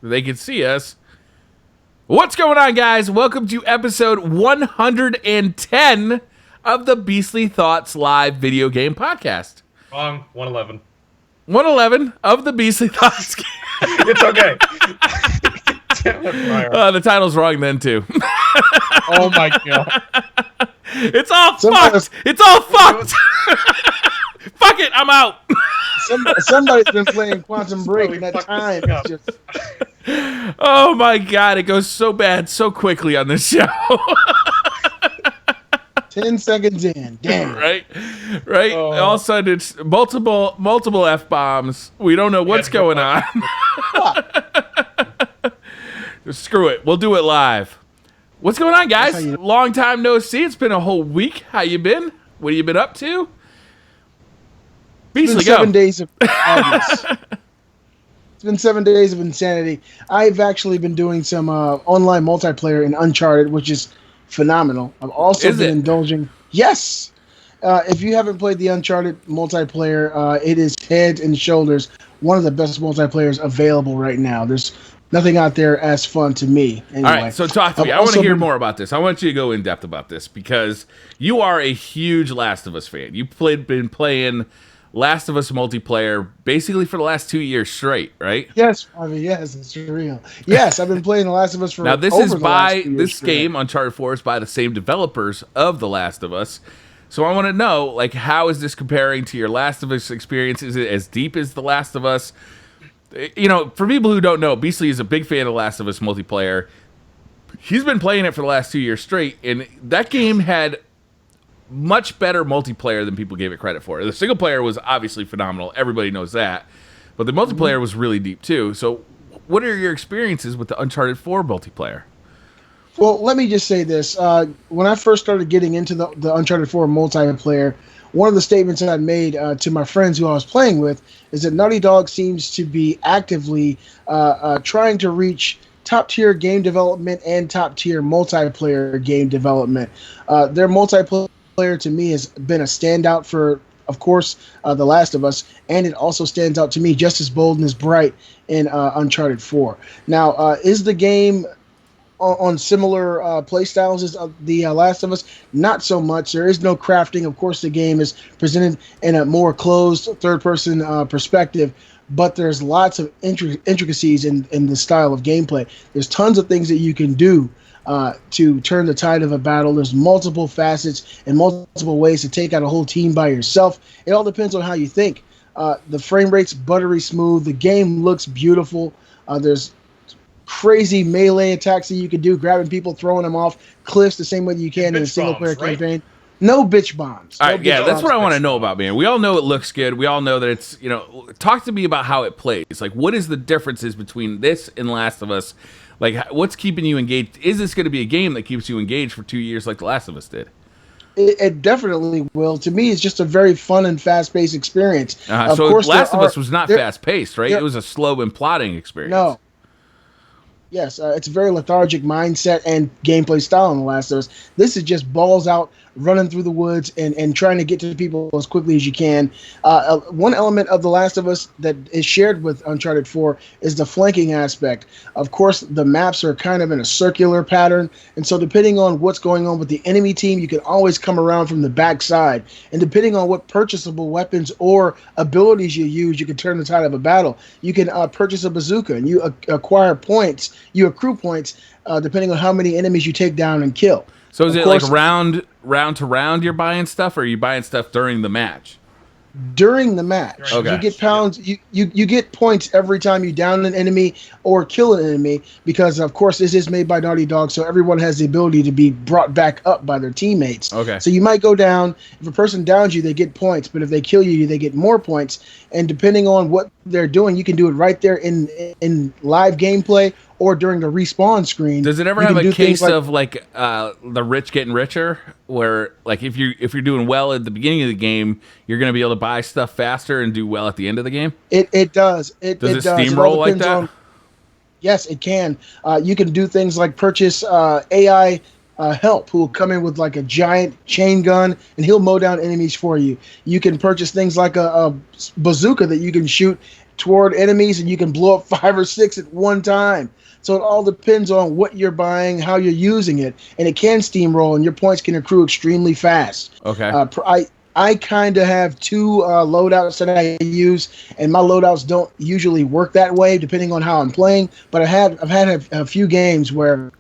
they can see us. What's going on, guys? Welcome to episode 110 of the Beastly Thoughts live video game podcast. Wrong. 111. 111 of the Beastly Thoughts. It's okay. Damn it, Briar. The title's wrong then, too. Oh, my God. It's all fucked. It's all fucked. Fuck it. I'm out. Somebody's been playing Quantum Break, and that time is just... Oh, my God. It goes so bad so quickly on this show. 10 seconds in. Damn. Right? Oh. All of a sudden, it's multiple F-bombs. We don't know what's going on. Screw it. We'll do it live. What's going on, guys? Long time no see. It's been a whole week. How you been? What have you been up to? Beastly, go. 7 days of madness. It's been 7 days of insanity. I've actually been doing some online multiplayer in Uncharted, which is phenomenal. I've also been indulging. Yes. If you haven't played the Uncharted multiplayer, it is head and shoulders one of the best multiplayers available right now. There's nothing out there as fun to me. Anyway. All right, so talk to me. I want to hear more about this. I want you to go in depth about this because you are a huge Last of Us fan. You've been playing Last of Us multiplayer basically for the last 2 years straight, right? Yes, I mean, yes, it's real. Yes, I've been playing The Last of Us for now. This over is the by last 2 years this straight. game Uncharted 4 is by the same developers of The Last of Us. So I want to know, like, how is this comparing to your Last of Us experience? Is it as deep as The Last of Us? You know, for people who don't know, Beastly is a big fan of Last of Us multiplayer. He's been playing it for the last 2 years straight, and that game had much better multiplayer than people gave it credit for. The single player was obviously phenomenal. Everybody knows that. But the multiplayer was really deep, too. So what are your experiences with the Uncharted 4 multiplayer? Well, let me just say this. When I first started getting into the Uncharted 4 multiplayer, one of the statements that I made to my friends who I was playing with is that Naughty Dog seems to be actively trying to reach top-tier game development and top-tier multiplayer game development. Their multiplayer, to me, has been a standout for, of course, The Last of Us, and it also stands out to me just as bold and as bright in Uncharted 4. Now, is the game on similar play styles as The Last of Us? Not so much. There is no crafting. Of course, the game is presented in a more closed third-person perspective, but there's lots of intricacies in the style of gameplay. There's tons of things that you can do to turn the tide of a battle. There's multiple facets and multiple ways to take out a whole team by yourself. It all depends on how you think. The frame rate's buttery smooth. The game looks beautiful. There's crazy melee attacks that you can do, grabbing people, throwing them off cliffs the same way that you can in a single-player campaign. No bitch bombs. All right, yeah, that's what I want to know about, man. We all know it looks good. We all know that it's, you know, talk to me about how it plays. Like, what is the differences between this and Last of Us? Like, what's keeping you engaged? Is this going to be a game that keeps you engaged for 2 years like The Last of Us did? It definitely will. To me, it's just a very fun and fast-paced experience. Of so course, Last of Us was not fast-paced, right? It was a slow and plotting experience. No. Yes, it's a very lethargic mindset and gameplay style in The Last of Us. This is just balls out, running through the woods and trying to get to people as quickly as you can. One element of The Last of Us that is shared with Uncharted 4 is the flanking aspect. Of course, the maps are kind of in a circular pattern, and so depending on what's going on with the enemy team, you can always come around from the backside. And depending on what purchasable weapons or abilities you use, you can turn the tide of a battle. You can purchase a bazooka, and you acquire points. You accrue points depending on how many enemies you take down and kill. So is it like round to round you're buying stuff, or are you buying stuff during the match? During the match. Okay. You get pounds. You get points every time you down an enemy or kill an enemy, because of course this is made by Naughty Dog, so everyone has the ability to be brought back up by their teammates. Okay. So you might go down. If a person downs you, they get points, but if they kill you, they get more points. And depending on what they're doing, you can do it right there in live gameplay or during the respawn screen. Does it ever have a case of like the rich getting richer, where like if you're doing well at the beginning of the game, you're going to be able to buy stuff faster and do well at the end of the game? It does. It does. It steamroll like that? Yes, it can. You can do things like purchase AI help who will come in with like a giant chain gun and he'll mow down enemies for you. You can purchase things like a bazooka that you can shoot toward enemies, and you can blow up 5 or 6 at one time. So it all depends on what you're buying, how you're using it, and it can steamroll, and your points can accrue extremely fast. Okay. I kind of have 2 loadouts that I use, and my loadouts don't usually work that way depending on how I'm playing. But I've had a few games where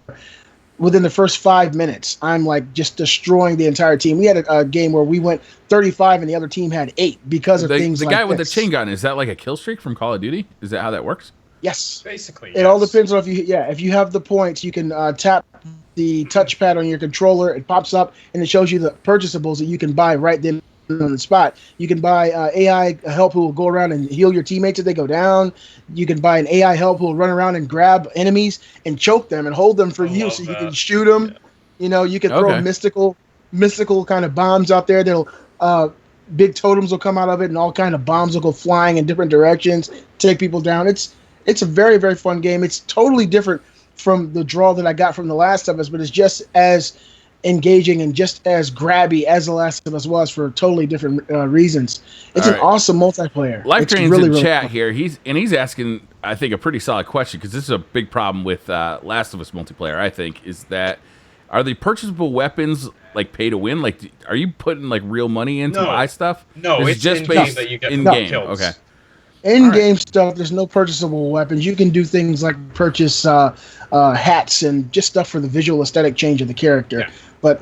within the first 5 minutes, I'm like just destroying the entire team. We had a game where we went 35 and the other team had 8 because of things like the guy with this. the chain gun, is that like a kill streak from Call of Duty? Is that how that works? Yes. Basically, It all depends on if you have the points, you can tap the touchpad on your controller. It pops up and it shows you the purchasables that you can buy right then on the spot. You can buy AI help who will go around and heal your teammates if they go down. You can buy an AI help who will run around and grab enemies and choke them and hold them for you so you can shoot them. Yeah. You know, you can throw mystical kind of bombs out there. That'll big totems will come out of it, and all kind of bombs will go flying in different directions, take people down. It's a very, very fun game. It's totally different from the draw that I got from The Last of Us, but it's just as engaging and just as grabby as The Last of Us was for totally different reasons. It's an awesome multiplayer. Life Train's really, in really chat fun. here. He's asking, I think, a pretty solid question, because this is a big problem with Last of Us multiplayer, I think, is that are the purchasable weapons like pay to win? Like, are you putting like real money in to buy stuff? No, it's just based that you get in game. kills. Okay. In-game stuff, there's no purchasable weapons. You can do things like purchase hats and just stuff for the visual aesthetic change of the character. Yeah.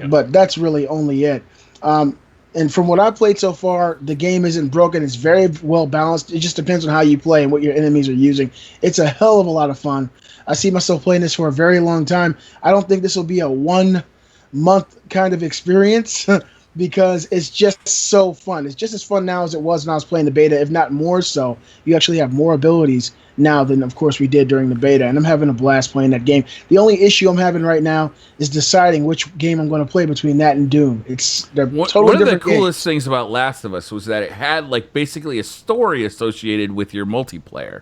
But that's really only it. And from what I've played so far, the game isn't broken. It's very well balanced. It just depends on how you play and what your enemies are using. It's a hell of a lot of fun. I see myself playing this for a very long time. I don't think this will be a 1-month kind of experience because it's just so fun. It's just as fun now as it was when I was playing the beta, if not more so. You actually have more abilities now than, of course, we did during the beta, and I'm having a blast playing that game. The only issue I'm having right now is deciding which game I'm going to play between that and Doom. They're totally one of the different coolest games. things about Last of Us was that it had like basically a story associated with your multiplayer.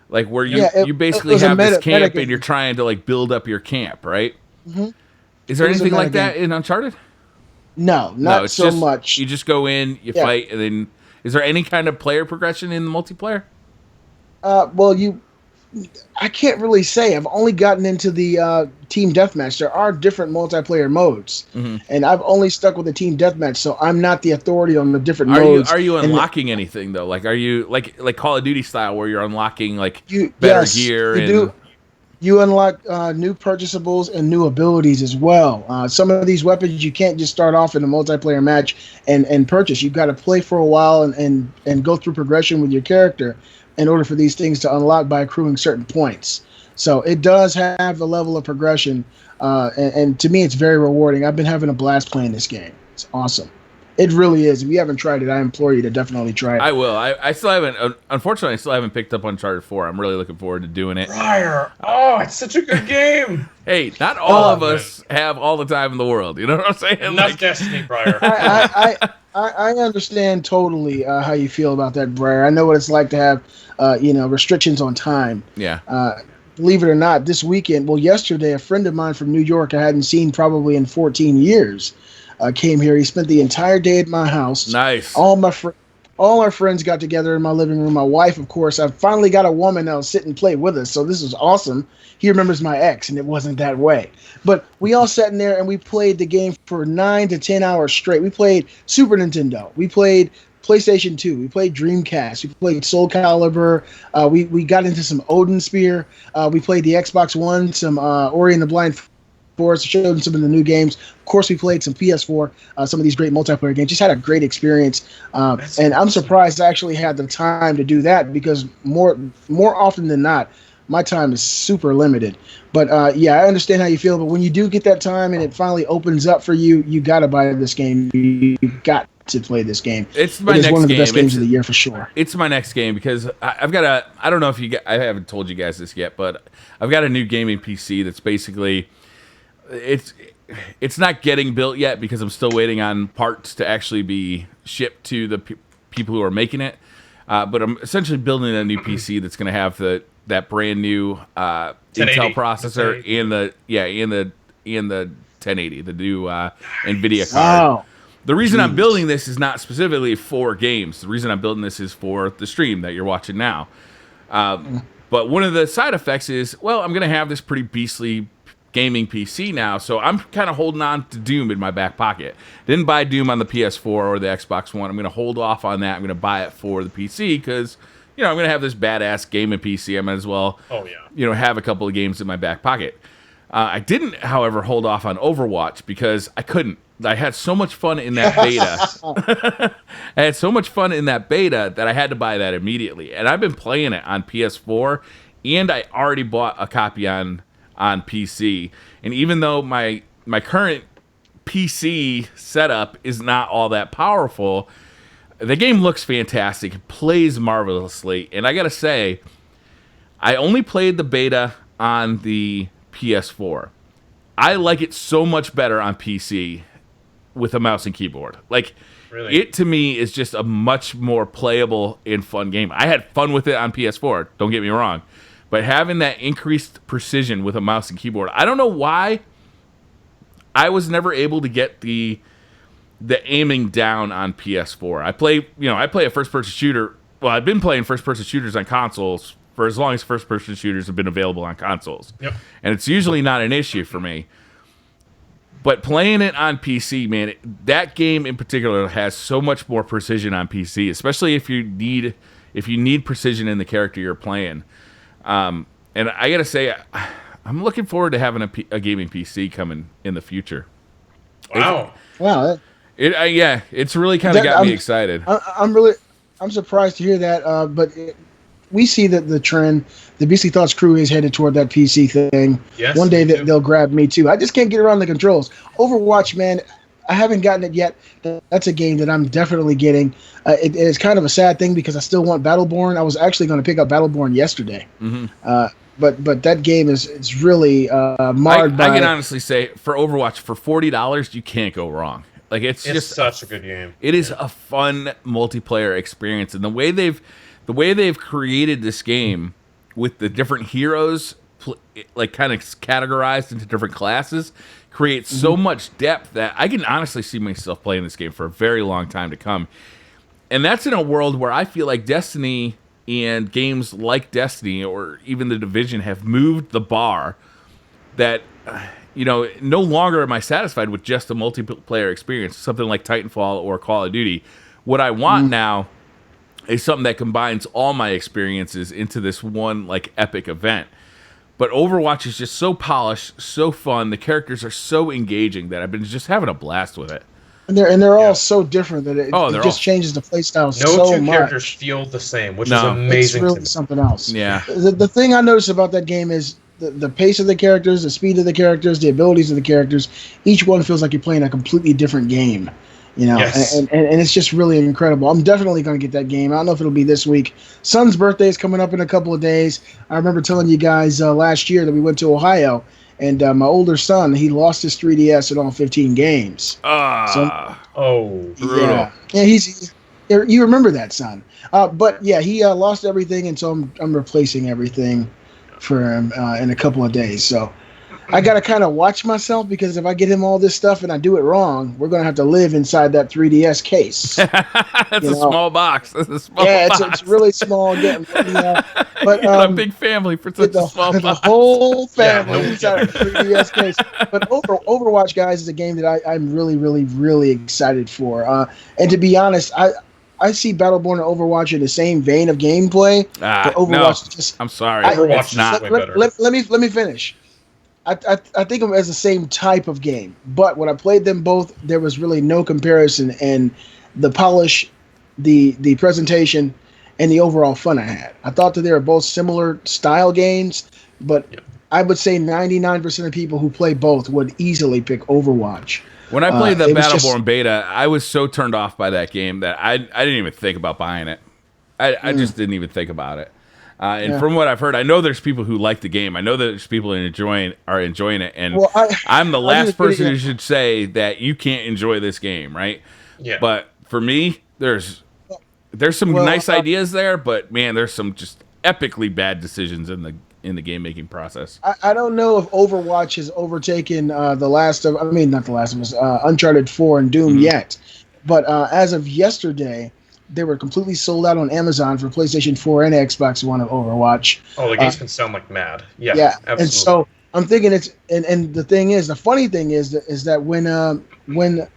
Like where you basically have this camp and you're trying to like build up your camp, right? Mm-hmm. Is there anything like that in Uncharted? No, not so much. You just go in, you fight, and then is there any kind of player progression in the multiplayer? I can't really say. I've only gotten into the team deathmatch. There are different multiplayer modes, and I've only stuck with the team deathmatch, so I'm not the authority on the different modes. Are you unlocking anything though? Like, are you like Call of Duty style where you're unlocking like better gear? You unlock new purchasables and new abilities as well. Some of these weapons you can't just start off in a multiplayer match and purchase. You've got to play for a while and go through progression with your character in order for these things to unlock by accruing certain points. So it does have a level of progression, and to me it's very rewarding. I've been having a blast playing this game. It's awesome. It really is. If you haven't tried it, I implore you to definitely try it. I will. I still haven't. Unfortunately, I still haven't picked up Uncharted 4. I'm really looking forward to doing it. Briar, it's such a good game. Hey, not all of us have all the time in the world. You know what I'm saying? Enough Destiny, Briar. I understand totally how you feel about that, Briar. I know what it's like to have, restrictions on time. Yeah. Believe it or not, this weekend, yesterday, a friend of mine from New York I hadn't seen probably in 14 years came here. He spent the entire day at my house. Nice. All our friends got together in my living room. My wife, of course. I finally got a woman that'll sit and play with us, so this is awesome. He remembers my ex, and it wasn't that way. But we all sat in there, and we played the game for 9 to 10 hours straight. We played Super Nintendo. We played PlayStation 2. We played Dreamcast. We played Soul Calibur. We got into some Odin Spear. We played the Xbox One, some Ori and the Blind Forest, showed them some of the new games. Of course, we played some PS4, some of these great multiplayer games. Just had a great experience, and I'm surprised I actually had the time to do that because more often than not, my time is super limited. But I understand how you feel. But when you do get that time and it finally opens up for you, you got to buy this game. You got to play this game. It's my next game. One of the best games of the year for sure. It's my next game because I've got I don't know if I haven't told you guys this yet, but I've got a new gaming PC that's basically. It's not getting built yet because I'm still waiting on parts to actually be shipped to the people who are making it. But I'm essentially building a new PC that's going to have that brand new Intel processor and the 1080, the new NVIDIA card. Wow. The reason I'm building this is not specifically for games. The reason I'm building this is for the stream that you're watching now. But one of the side effects is, well, I'm going to have this pretty beastly gaming PC now, so I'm kind of holding on to Doom in my back pocket. Didn't buy Doom on the PS4 or the Xbox One. I'm going to hold off on that. I'm going to buy it for the PC because, I'm going to have this badass gaming PC. I might as well, have a couple of games in my back pocket. I didn't, however, hold off on Overwatch because I couldn't. I had so much fun in that beta. I had so much fun in that beta that I had to buy that immediately. And I've been playing it on PS4, and I already bought a copy on PC. And even though my current PC setup is not all that powerful, the game looks fantastic. It plays marvelously. And I got to say, I only played the beta on the PS4. I like it so much better on PC with a mouse and keyboard. Like, really? It to me is just a much more playable and fun game. I had fun with it on PS4, don't get me wrong. But having that increased precision with a mouse and keyboard, I don't know why I was never able to get the aiming down on PS4. I play a first-person shooter. Well, I've been playing first-person shooters on consoles for as long as first-person shooters have been available on consoles. Yep. And it's usually not an issue for me. But playing it on PC, man, that game in particular has so much more precision on PC, especially if you need precision in the character you're playing. And I gotta say, I'm looking forward to having a gaming PC coming in the future. Wow. It's really kind of got me excited. I'm surprised to hear that. But we see that the trend, the BC Thoughts crew is headed toward that PC thing. Yes, one day they'll grab me too. I just can't get around the controls. Overwatch, man, I haven't gotten it yet. That's a game that I'm definitely getting. It is kind of a sad thing because I still want Battleborn. I was actually going to pick up Battleborn yesterday. Mm-hmm. But that game is really marred by... I can honestly say, for Overwatch, for $40, you can't go wrong. Like, it's just such a good game. It is a fun multiplayer experience, and the way they've created this game with the different heroes, like kind of categorized into different classes, creates so much depth that I can honestly see myself playing this game for a very long time to come. And that's in a world where I feel like Destiny and games like Destiny or even The Division have moved the bar that, no longer am I satisfied with just a multiplayer experience, something like Titanfall or Call of Duty. What I want now is something that combines all my experiences into this one, like, epic event. But Overwatch is just so polished, so fun. The characters are so engaging that I've been just having a blast with it. And they're all so different that it just changes the playstyle so much. No two characters feel the same, which is amazing. It's really something else. Yeah. The thing I noticed about that game is the pace of the characters, the speed of the characters, the abilities of the characters. Each one feels like you're playing a completely different game. Yes. And it's just really incredible. I'm definitely going to get that game. I don't know if it'll be this week. Son's birthday is coming up in a couple of days. I remember telling you guys last year that we went to Ohio, and my older son, he lost his 3DS in all 15 games. Brutal. Yeah, you remember that, son. But yeah, he lost everything, and so I'm replacing everything for him in a couple of days. So I got to kind of watch myself, because if I get him all this stuff and I do it wrong, we're going to have to live inside that 3DS case. That's a small box. That's a small box. It's really small. But a big family for such a small box. The whole family inside a 3DS case. But Overwatch, guys, is a game that I'm really, really, really excited for. And to be honest, I see Battleborn and Overwatch in the same vein of gameplay. But Overwatch I'm sorry. Overwatch it's not. Way better. Let me finish. I think of them as the same type of game, but when I played them both, there was really no comparison in the polish, the presentation, and the overall fun I had. I thought that they were both similar style games, but I would say 99% of people who play both would easily pick Overwatch. When I played the Battleborn beta, I was so turned off by that game that I didn't even think about buying it. I just didn't even think about it. From what I've heard, I know there's people who like the game. I know there's people are enjoying it, and I'm the last person who should say that you can't enjoy this game, right? Yeah. But for me, there's some nice ideas there, but man, there's some just epically bad decisions in in the game making process. I don't know if Overwatch has overtaken not The Last of Us, Uncharted 4 and Doom yet. But as of yesterday, they were completely sold out on Amazon for PlayStation 4 and Xbox One of Overwatch. Oh, the game's been selling like mad. Yeah, absolutely. And so I'm thinking and the thing is, the funny thing is that when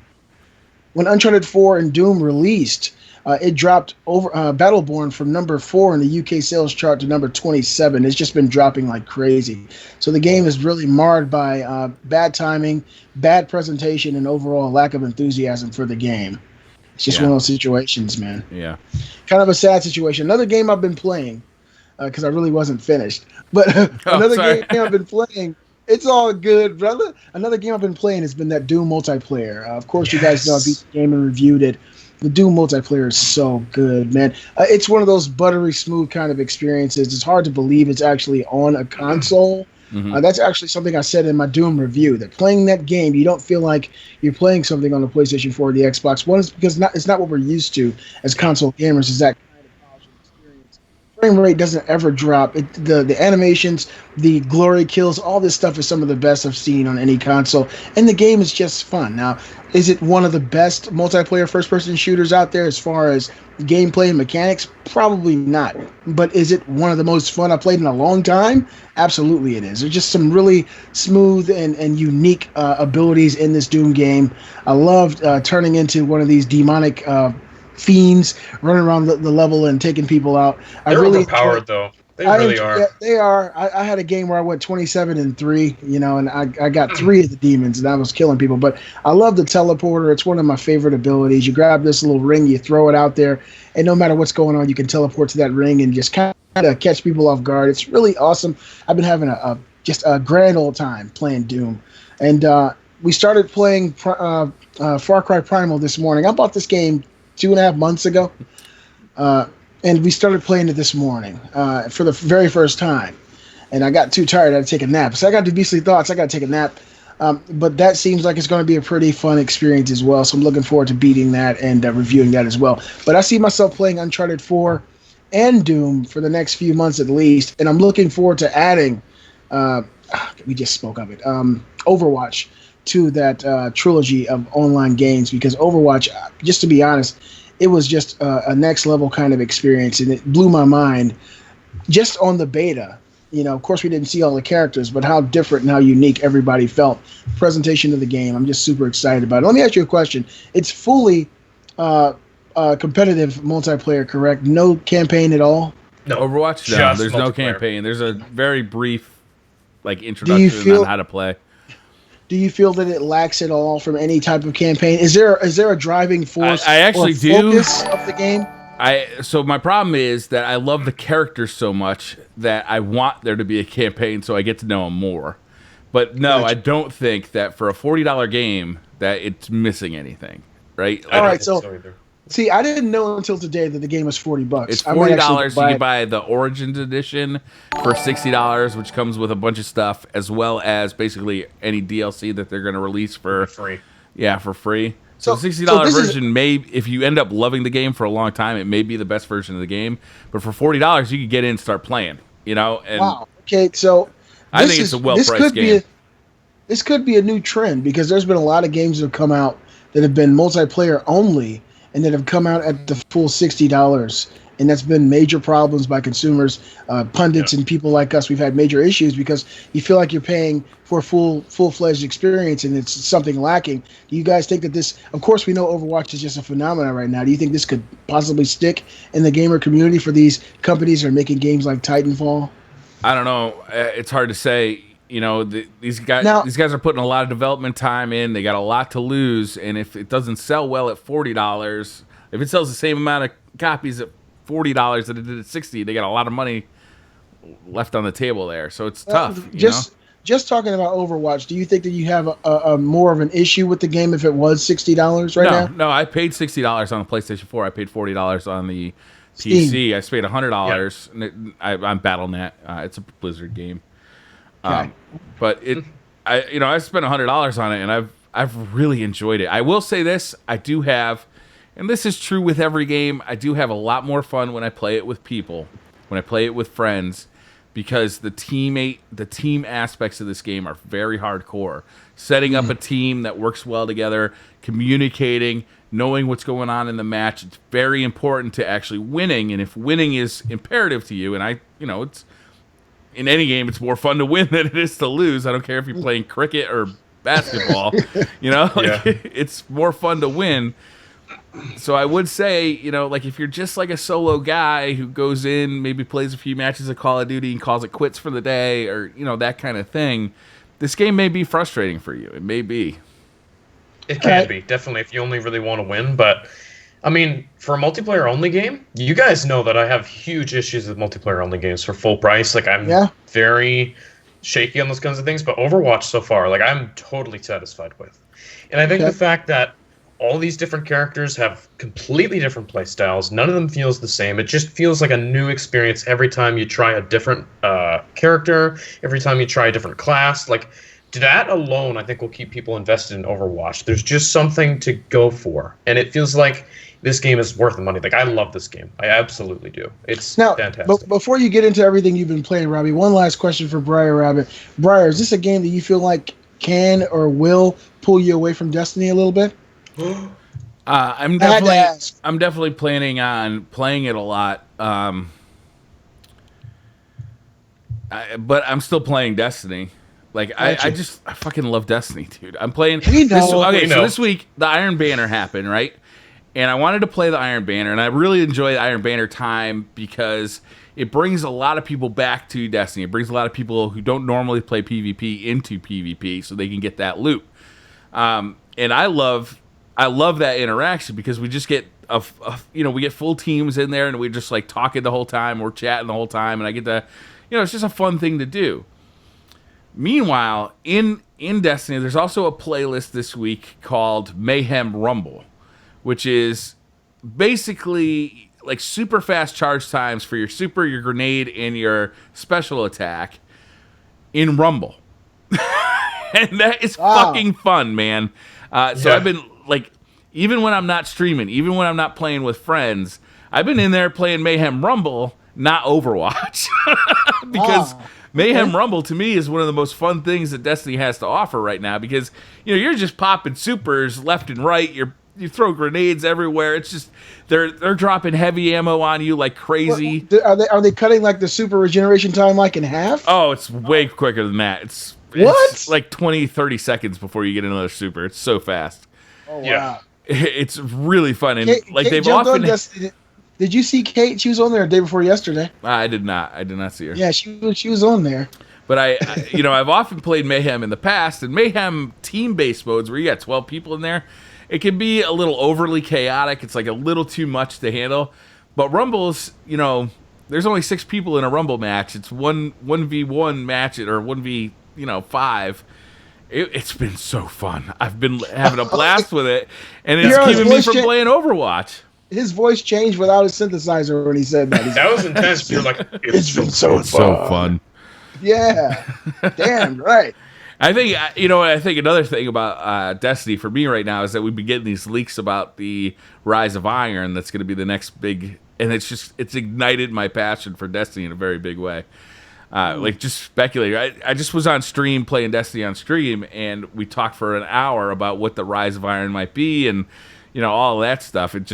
Uncharted 4 and Doom released, it dropped over Battleborn from number 4 in the UK sales chart to number 27. It's just been dropping like crazy. So the game is really marred by bad timing, bad presentation, and overall lack of enthusiasm for the game. It's just one of those situations, man. Yeah. Kind of a sad situation. Another game I've been playing, because I really wasn't finished, but another game I've been playing. It's all good, brother. Another game I've been playing has been that Doom multiplayer. Of course, you guys know I beat the game and reviewed it. The Doom multiplayer is so good, man. It's one of those buttery smooth kind of experiences. It's hard to believe it's actually on a console. That's actually something I said in my Doom review, that playing that game, you don't feel like you're playing something on the PlayStation 4 or the Xbox One. Is because it's not what we're used to as console gamers, is that kind of polished experience. Frame rate doesn't ever drop. The animations, the glory kills, all this stuff is some of the best I've seen on any console. And the game is just fun. Now, is it one of the best multiplayer first-person shooters out there as far as gameplay and mechanics? Probably not. But is it one of the most fun I've played in a long time? Absolutely it is. There's just some really smooth and unique abilities in this Doom game. I loved turning into one of these demonic fiends, running around the level and taking people out. They're really overpowered, though. They really are. Yeah, they are. I had a game where I went 27-3, and I got 3 of the demons, and I was killing people. But I love the teleporter. It's one of my favorite abilities. You grab this little ring, you throw it out there, and no matter what's going on, you can teleport to that ring and just kind of catch people off guard. It's really awesome. I've been having just a grand old time playing Doom. And we started playing Far Cry Primal this morning. I bought this game 2.5 months ago. And we started playing it this morning for the very first time. And I got too tired. I had to take a nap. So I got the beastly thoughts. I got to take a nap. But that seems like it's going to be a pretty fun experience as well. So I'm looking forward to beating that and reviewing that as well. But I see myself playing Uncharted 4 and Doom for the next few months at least. And I'm looking forward to adding, we just spoke of it, Overwatch to that trilogy of online games. Because Overwatch, just to be honest, it was just a next level kind of experience, and it blew my mind just on the beta. Of course, we didn't see all the characters, but how different and how unique everybody felt. Presentation of the game, I'm just super excited about it. Let me ask you a question. It's fully competitive multiplayer, correct? No campaign at all? No, Overwatch? No, there's no campaign. There's a very brief introduction on how to play. Do you feel that it lacks it all from any type of campaign? Is there a driving force? I actually do. Focus of the game? So my problem is that I love the characters so much that I want there to be a campaign so I get to know them more. But no, I don't think that for a $40 game that it's missing anything, right? All right, so see, I didn't know until today that the game was $40. It's $40. You can buy the Origins Edition for $60, which comes with a bunch of stuff, as well as basically any DLC that they're going to release for free. Yeah, for free. So the $60 version if you end up loving the game for a long time, it may be the best version of the game. But for $40, you can get in and start playing. And wow. Okay, so I think it's a well-priced game. This could be a new trend, because there's been a lot of games that have come out that have been multiplayer only, and that have come out at the full $60, and that's been major problems by consumers, pundits, and people like us. We've had major issues because you feel like you're paying for a full-fledged experience, and it's something lacking. Do you guys think that this? Of course, we know Overwatch is just a phenomenon right now. Do you think this could possibly stick in the gamer community for these companies that are making games like Titanfall? I don't know. It's hard to say. These guys are putting a lot of development time in. They got a lot to lose, and if it doesn't sell well at $40, if it sells the same amount of copies at $40 that it did at $60, they got a lot of money left on the table there. So it's tough. Just talking about Overwatch, do you think that you have a more of an issue with the game if it was $60 now? No, I paid $60 on the PlayStation 4. I paid $40 on the PC. Steam. I paid $100. Yep. I'm Battle.net. It's a Blizzard game. Okay. But I spent $100 on it, and I've really enjoyed it. I will say this: I do have, and this is true with every game, I do have a lot more fun when I play it with people, when I play it with friends, because the team aspects of this game are very hardcore. Setting up a team that works well together, communicating, knowing what's going on in the match. It's very important to actually winning, and if winning is imperative to you, and it's in any game, it's more fun to win than it is to lose. I don't care if you're playing cricket or basketball. It's more fun to win. So I would say, if you're just like a solo guy who goes in, maybe plays a few matches of Call of Duty and calls it quits for the day, or that kind of thing, this game may be frustrating for you. It may be. It can be, definitely, if you only really want to win. But, I mean, for a multiplayer-only game, you guys know that I have huge issues with multiplayer-only games for full price. Like, I'm very shaky on those kinds of things. But Overwatch so far, I'm totally satisfied with. And I think the fact that all these different characters have completely different play styles. None of them feels the same. It just feels like a new experience every time you try a different character, every time you try a different class. That alone, I think, will keep people invested in Overwatch. There's just something to go for. And it feels like this game is worth the money. I love this game. I absolutely do. It's fantastic. But before you get into everything you've been playing, Robbie, one last question for Briar Rabbit. Briar, is this a game that you feel like can or will pull you away from Destiny a little bit? I'm definitely planning on playing it a lot. But I'm still playing Destiny. I fucking love Destiny, dude. I'm playing. So this week the Iron Banner happened, right? And I wanted to play the Iron Banner, and I really enjoy the Iron Banner time because it brings a lot of people back to Destiny. It brings a lot of people who don't normally play PvP into PvP, so they can get that loot. And I love that interaction because we just get we get full teams in there and we're just talking the whole time, we're chatting the whole time, and I get to, it's just a fun thing to do. Meanwhile, in Destiny, there's also a playlist this week called Mayhem Rumble, which is basically super fast charge times for your super, your grenade, and your special attack in Rumble. And that is fucking fun, man. So I've been even when I'm not streaming, even when I'm not playing with friends, I've been in there playing Mayhem Rumble, not Overwatch. Because Mayhem Rumble to me is one of the most fun things that Destiny has to offer right now, because you're just popping supers left and right. You throw grenades everywhere. It's just they're dropping heavy ammo on you like crazy. Are they cutting the super regeneration time in half? Oh, it's way quicker than that. It's 20, 30 seconds before you get another super. It's so fast. Oh wow. Yeah. It's really fun, and Kate they've often. Did you see Kate? She was on there the day before yesterday. I did not see her. Yeah, she was on there. But I've often played Mayhem in the past, and Mayhem team-based modes where you got 12 people in there, it can be a little overly chaotic. It's a little too much to handle. But Rumbles, there's only 6 people in a Rumble match. It's 1v1 match or 1v5. It's been so fun. I've been having a blast with it, and it's keeping me from playing Overwatch. His voice changed without his synthesizer when he said that. That was intense. You're it's been so fun. Yeah. Damn right. I think another thing about Destiny for me right now is that we've been getting these leaks about the Rise of Iron. That's going to be the next big, and it's ignited my passion for Destiny in a very big way. Just speculating. I just was on stream playing Destiny on stream, and we talked for an hour about what the Rise of Iron might be, and all of that stuff. I'm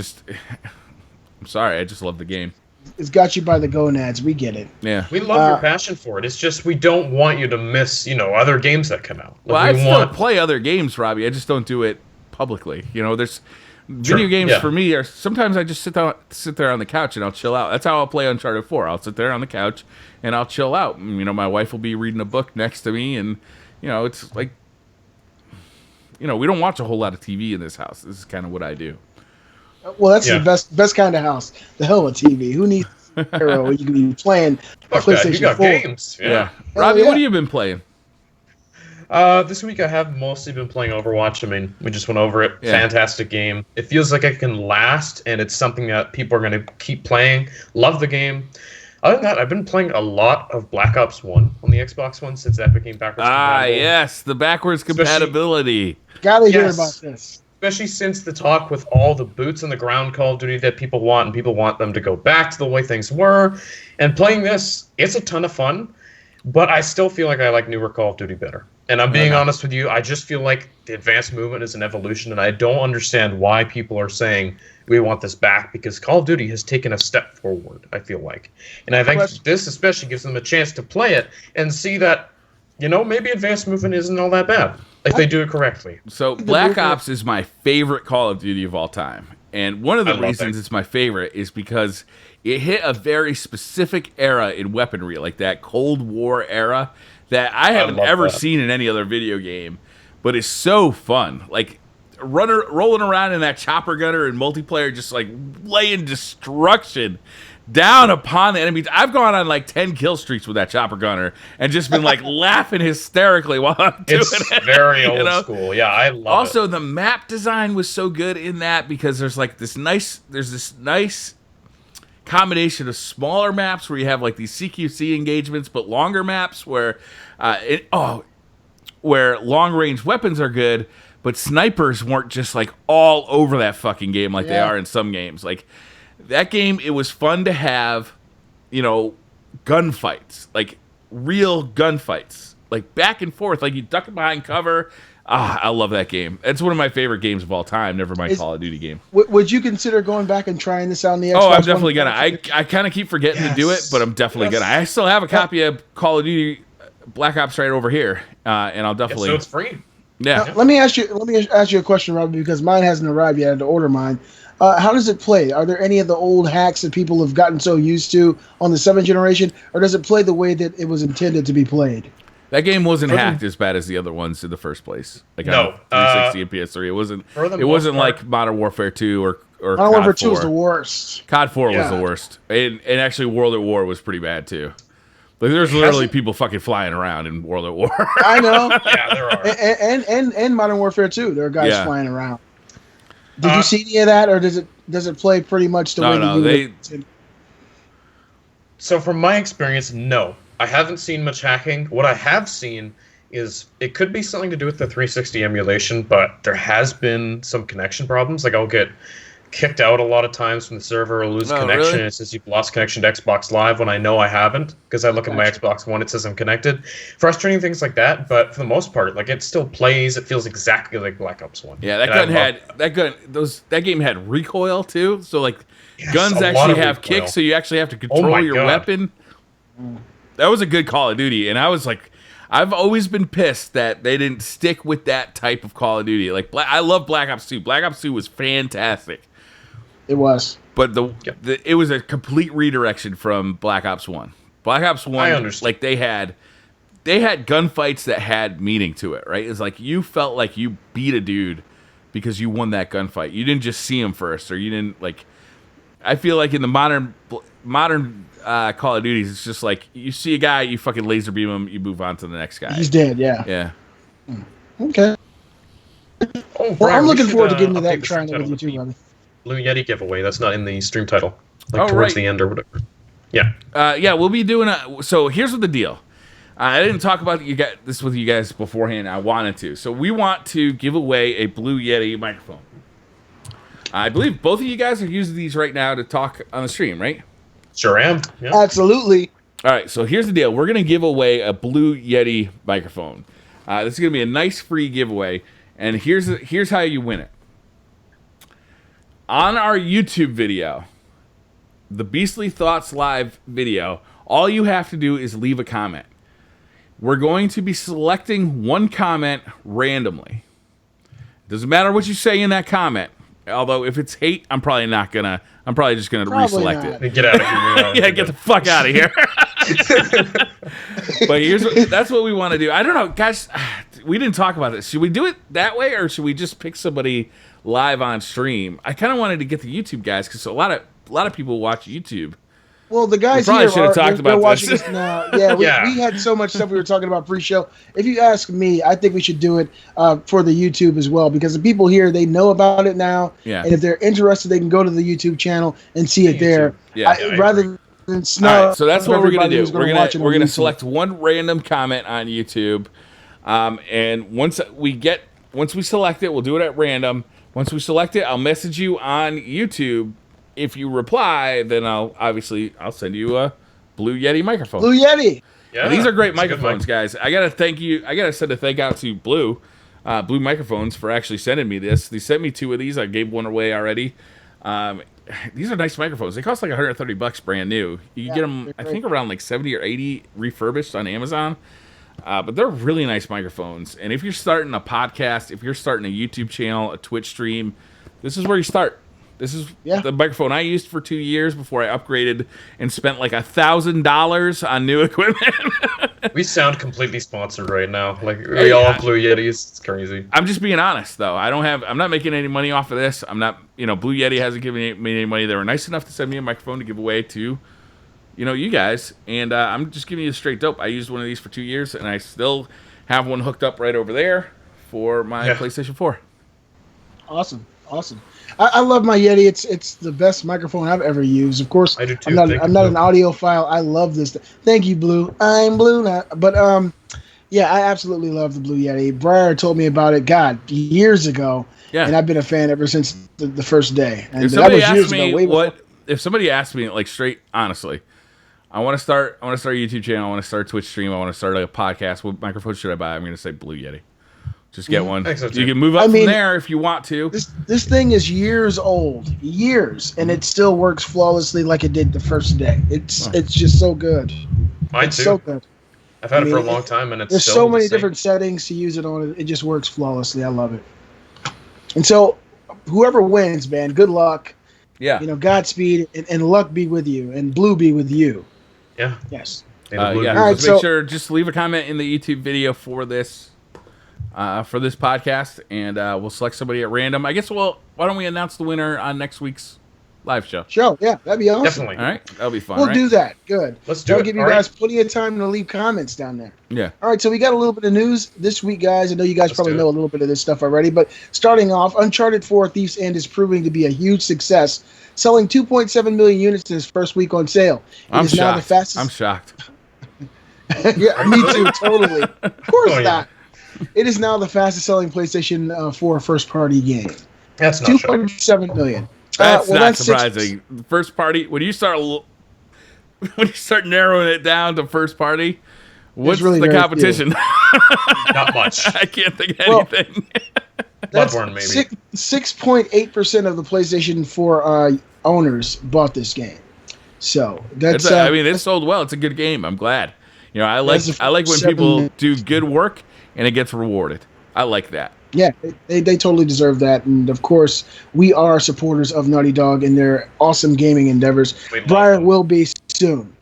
sorry, I just love the game. It's got you by the gonads. We get it. Yeah, we love your passion for it. It's just we don't want you to miss, other games that come out. I still play other games, Robbie. I just don't do it publicly. There's video games for me are sometimes I just sit there on the couch and I'll chill out. That's how I'll play Uncharted 4. I'll sit there on the couch and I'll chill out. My wife will be reading a book next to me, and it's we don't watch a whole lot of TV in this house. This is kind of what I do. Well, that's the best kind of house. The hell with TV. Who needs hero? You can be playing PlayStation you got 4. Games. Yeah. Robbie, what have you been playing? This week I have mostly been playing Overwatch. We just went over it. Yeah. Fantastic game. It feels like it can last, and it's something that people are going to keep playing. Love the game. Other than that, I've been playing a lot of Black Ops 1 on the Xbox One since that became backwards compatible. Yes, the backwards compatibility. Gotta hear about this. especially since the talk with all the boots on the ground Call of Duty that people want, and people want them to go back to the way things were. And playing this, it's a ton of fun, but I still feel like I like newer Call of Duty better. And I'm being honest with you, I just feel like the advanced movement is an evolution, and I don't understand why people are saying we want this back, because Call of Duty has taken a step forward, I feel like. And I think this especially gives them a chance to play it and see that, maybe advanced movement isn't all that bad if they do it correctly. So Black Ops is my favorite Call of Duty of all time. And one of the reasons it's my favorite is because it hit a very specific era in weaponry, like that Cold War era that I haven't ever seen in any other video game, but it's so fun. Like rolling around in that chopper gunner in multiplayer, just like laying destruction down upon the enemies. I've gone on like 10 kill streaks with that chopper gunner and just been like laughing hysterically while I'm doing it. It's very old school. Yeah, I love it. Also, the map design was so good in that because there's this nice combination of smaller maps where you have like these CQC engagements, but longer maps where where long range weapons are good, but snipers weren't just like all over that fucking game like they are in some games. Like that game, it was fun to have, gunfights, like real gunfights, like back and forth, like you duck behind cover. I love that game. It's one of my favorite games of all time. Never mind Call of Duty game. Would you consider going back and trying this out on the Xbox? Oh, I'm definitely gonna. I kind of keep forgetting to do it, but I'm definitely gonna. I still have a copy of Call of Duty Black Ops right over here, and I'll definitely. So it's free. Yeah. Now, let me ask you a question, Robbie, because mine hasn't arrived yet. I had to order mine. How does it play? Are there any of the old hacks that people have gotten so used to on the 7th generation, or does it play the way that it was intended to be played? That game wasn't hacked as bad as the other ones in the first place. Like on 360 and PS3, it wasn't like Modern Warfare 2 or Modern Warfare 2 was the worst. COD 4 was the worst, and actually World at War was pretty bad too. Like there's literally people fucking flying around in World at War. I know. Yeah, there are. And Modern Warfare 2, there are guys flying around. Did you see any of that, or does it play pretty much the way you would? So from my experience, no. I haven't seen much hacking. What I have seen is it could be something to do with the 360 emulation, but there has been some connection problems. Like I'll get kicked out a lot of times from the server or lose connection. Really? And it says you've lost connection to Xbox Live when I know I haven't, because I look at my Xbox One, it says I'm connected. Frustrating things like that, but for the most part, like it still plays. It feels exactly like Black Ops 1. Yeah, that game had recoil too. So like guns actually have kicks, so you actually have to control your weapon. That was a good Call of Duty, and I was like, I've always been pissed that they didn't stick with that type of Call of Duty. Like, I love Black Ops 2. Black Ops 2 was fantastic. It was. But it was a complete redirection from Black Ops 1. Black Ops 1, I understand. like they had gunfights that had meaning to it, right? It's like you felt like you beat a dude because you won that gunfight. You didn't just see him first, or you didn't like. I feel like in the modern Call of Duty, it's just like you see a guy, you fucking laser beam him, you move on to the next guy. He's dead. Yeah. Yeah. Okay. Oh, well, I'm looking forward to getting to that and trying it with you too, Robbie. Blue Yeti giveaway. That's not in the stream title. Like towards the end or whatever. Yeah. Yeah, we'll be doing so here's what the deal. I didn't talk about this with you guys beforehand. I wanted to. So we want to give away a Blue Yeti microphone. I believe both of you guys are using these right now to talk on the stream, right? Sure am. Yeah. Absolutely. All right, so here's the deal. We're going to give away a Blue Yeti microphone. This is going to be a nice free giveaway, and here's how you win it. On our YouTube video, the Beastly Thoughts Live video, all you have to do is leave a comment. We're going to be selecting one comment randomly. Doesn't matter what you say in that comment. Although if it's hate, I'm probably just gonna reselect it. Get out of here. Yeah, get the fuck out of here. But that's what we want to do. I don't know, guys. We didn't talk about this. Should we do it that way, or should we just pick somebody live on stream? I kind of wanted to get the YouTube guys because a lot of people watch YouTube. Well, the guys here they're watching us now. Yeah, we had so much stuff we were talking about pre-show. If you ask me, I think we should do it for the YouTube as well, because the people here, they know about it now. Yeah. And if they're interested, they can go to the YouTube channel and see it there. Rather than snub. All right, so that's what we're going to do. We're going to select one random comment on YouTube. And once we select it, we'll do it at random. Once we select it, I'll message you on YouTube. If you reply, then I'll send you a Blue Yeti microphone. Blue Yeti. Yeah, these are great microphones, guys. I gotta send a thank out to Blue Microphones for actually sending me this. They sent me 2 of these. I gave one away already. These are nice microphones. They cost like $130 brand new. You can get them, I think, around like 70 or 80 refurbished on Amazon. But they're really nice microphones. And if you're starting a podcast, if you're starting a YouTube channel, a Twitch stream, this is where you start. This is the microphone I used for 2 years before I upgraded and spent like $1,000 on new equipment. We sound completely sponsored right now. Like we all have Blue Yetis. It's crazy. I'm just being honest though. I'm not making any money off of this. I'm not, Blue Yeti hasn't given me any money. They were nice enough to send me a microphone to give away to, you guys. And I'm just giving you a straight dope. I used one of these for 2 years and I still have one hooked up right over there for my PlayStation 4. Awesome. I love my Yeti. It's the best microphone I've ever used. Of course, I do too. I'm not an audiophile. I love this. Thank you, Blue. I'm Blue now. But yeah, I absolutely love the Blue Yeti. Briar told me about it, God, years ago. Yeah. And I've been a fan ever since the first day. And if somebody asked me like straight honestly, I want to start a YouTube channel, I want to start a Twitch stream, I want to start a podcast, what microphone should I buy? I'm going to say Blue Yeti. Just get one. So you can move up from there if you want to. This thing is years old, and it still works flawlessly like it did the first day. It's just so good. Mine too. So good. I've had it for a long time, and there's so many different settings to use it on. It just works flawlessly. I love it. And so, whoever wins, man, good luck. Yeah. Godspeed, and luck be with you, and blue be with you. Yeah. Yes. All right, make sure just leave a comment in the YouTube video for this podcast, and we'll select somebody at random. I guess why don't we announce the winner on next week's live show? Sure, yeah, that'd be awesome. Definitely. All right, that'll be fun. We'll do that. Good. Let's do it. Give you guys plenty of time to leave comments down there. Yeah. All right, so we got a little bit of news this week, guys. I know you guys probably know a little bit of this stuff already, but starting off, Uncharted 4: Thief's End is proving to be a huge success, selling 2.7 million units in its first week on sale. I'm shocked. Yeah, me too, totally. Of course not. It is now the fastest selling PlayStation 4 first party game. That's not 2.7 million. That's not surprising. First party, when you start narrowing it down to first party, what's really the competition? Not much. I can't think of anything. Bloodborne, maybe. 6.8% of the PlayStation 4 owners bought this game. So that's. It sold well. It's a good game. I'm glad. I like when people do good work and it gets rewarded. I like that. Yeah, they totally deserve that. And, of course, we are supporters of Naughty Dog and their awesome gaming endeavors. Briar will be soon.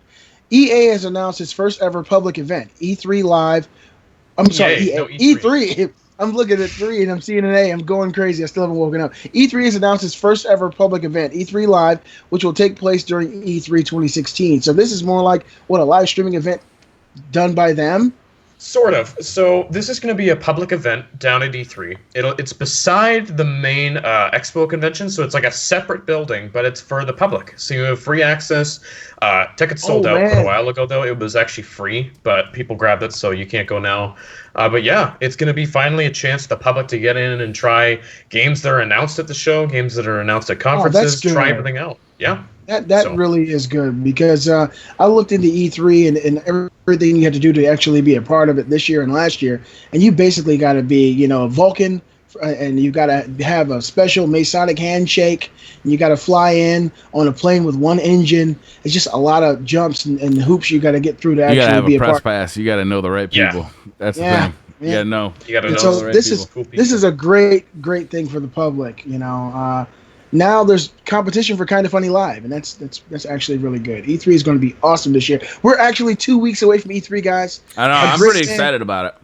EA has announced its first ever public event, E3 Live. I'm sorry, E3. I'm looking at 3 and I'm seeing an A. I'm going crazy. I still haven't woken up. E3 has announced its first ever public event, E3 Live, which will take place during E3 2016. So this is more like, a live streaming event done by them? Sort of. So this is going to be a public event down at E3. It's beside the main expo convention, so it's like a separate building, but it's for the public. So you have free access. Tickets sold out quite a while ago, though. It was actually free, but people grabbed it, so you can't go now. But yeah, it's going to be finally a chance for the public to get in and try games that are announced at the show, games that are announced at conferences, try everything out. Yeah. That really is good because I looked into E3 and everything you had to do to actually be a part of it this year and last year, and you basically got to be, a Vulcan, and you got to have a special Masonic handshake, and you got to fly in on a plane with one engine. It's just a lot of jumps and hoops you got to get through to actually be a part. You got to have a press pass. You got to know the right people. Yeah. That's the thing. You got to know. You got to know the right people. This is a great thing for the public. Now there's competition for Kinda Funny Live, and that's actually really good. E3 is going to be awesome this year. We're actually 2 weeks away from E3, guys. I know. I'm pretty excited about it.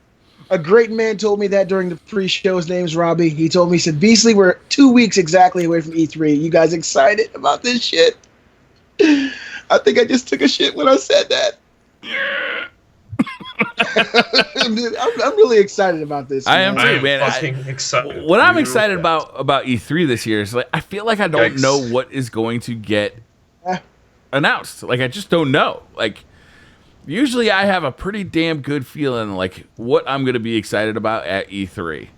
A great man told me that during the pre-show. His name's Robbie. He told me, he said, Beasley, we're 2 weeks exactly away from E3. You guys excited about this shit? I think I just took a shit when I said that. I'm really excited about this. I am too, man. Excited. What I'm excited about E3 this year is I feel like I don't know what is going to get announced. I just don't know. Usually I have a pretty damn good feeling what I'm going to be excited about at E3.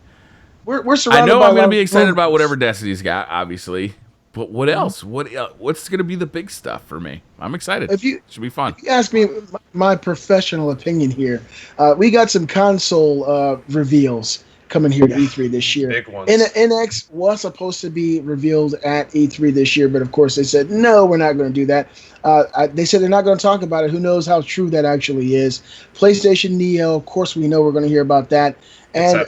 we're surrounded. I know by I'm going to be of excited about rumors. whatever Destiny's got, obviously. But what else? What's going to be the big stuff for me? I'm excited. Should be fun. If you ask me my professional opinion here, we got some console reveals coming here to E3 this year. Big ones. NX was supposed to be revealed at E3 this year, but of course they said, no, we're not going to do that. They said they're not going to talk about it. Who knows how true that actually is. PlayStation Neo, of course we know we're going to hear about that. And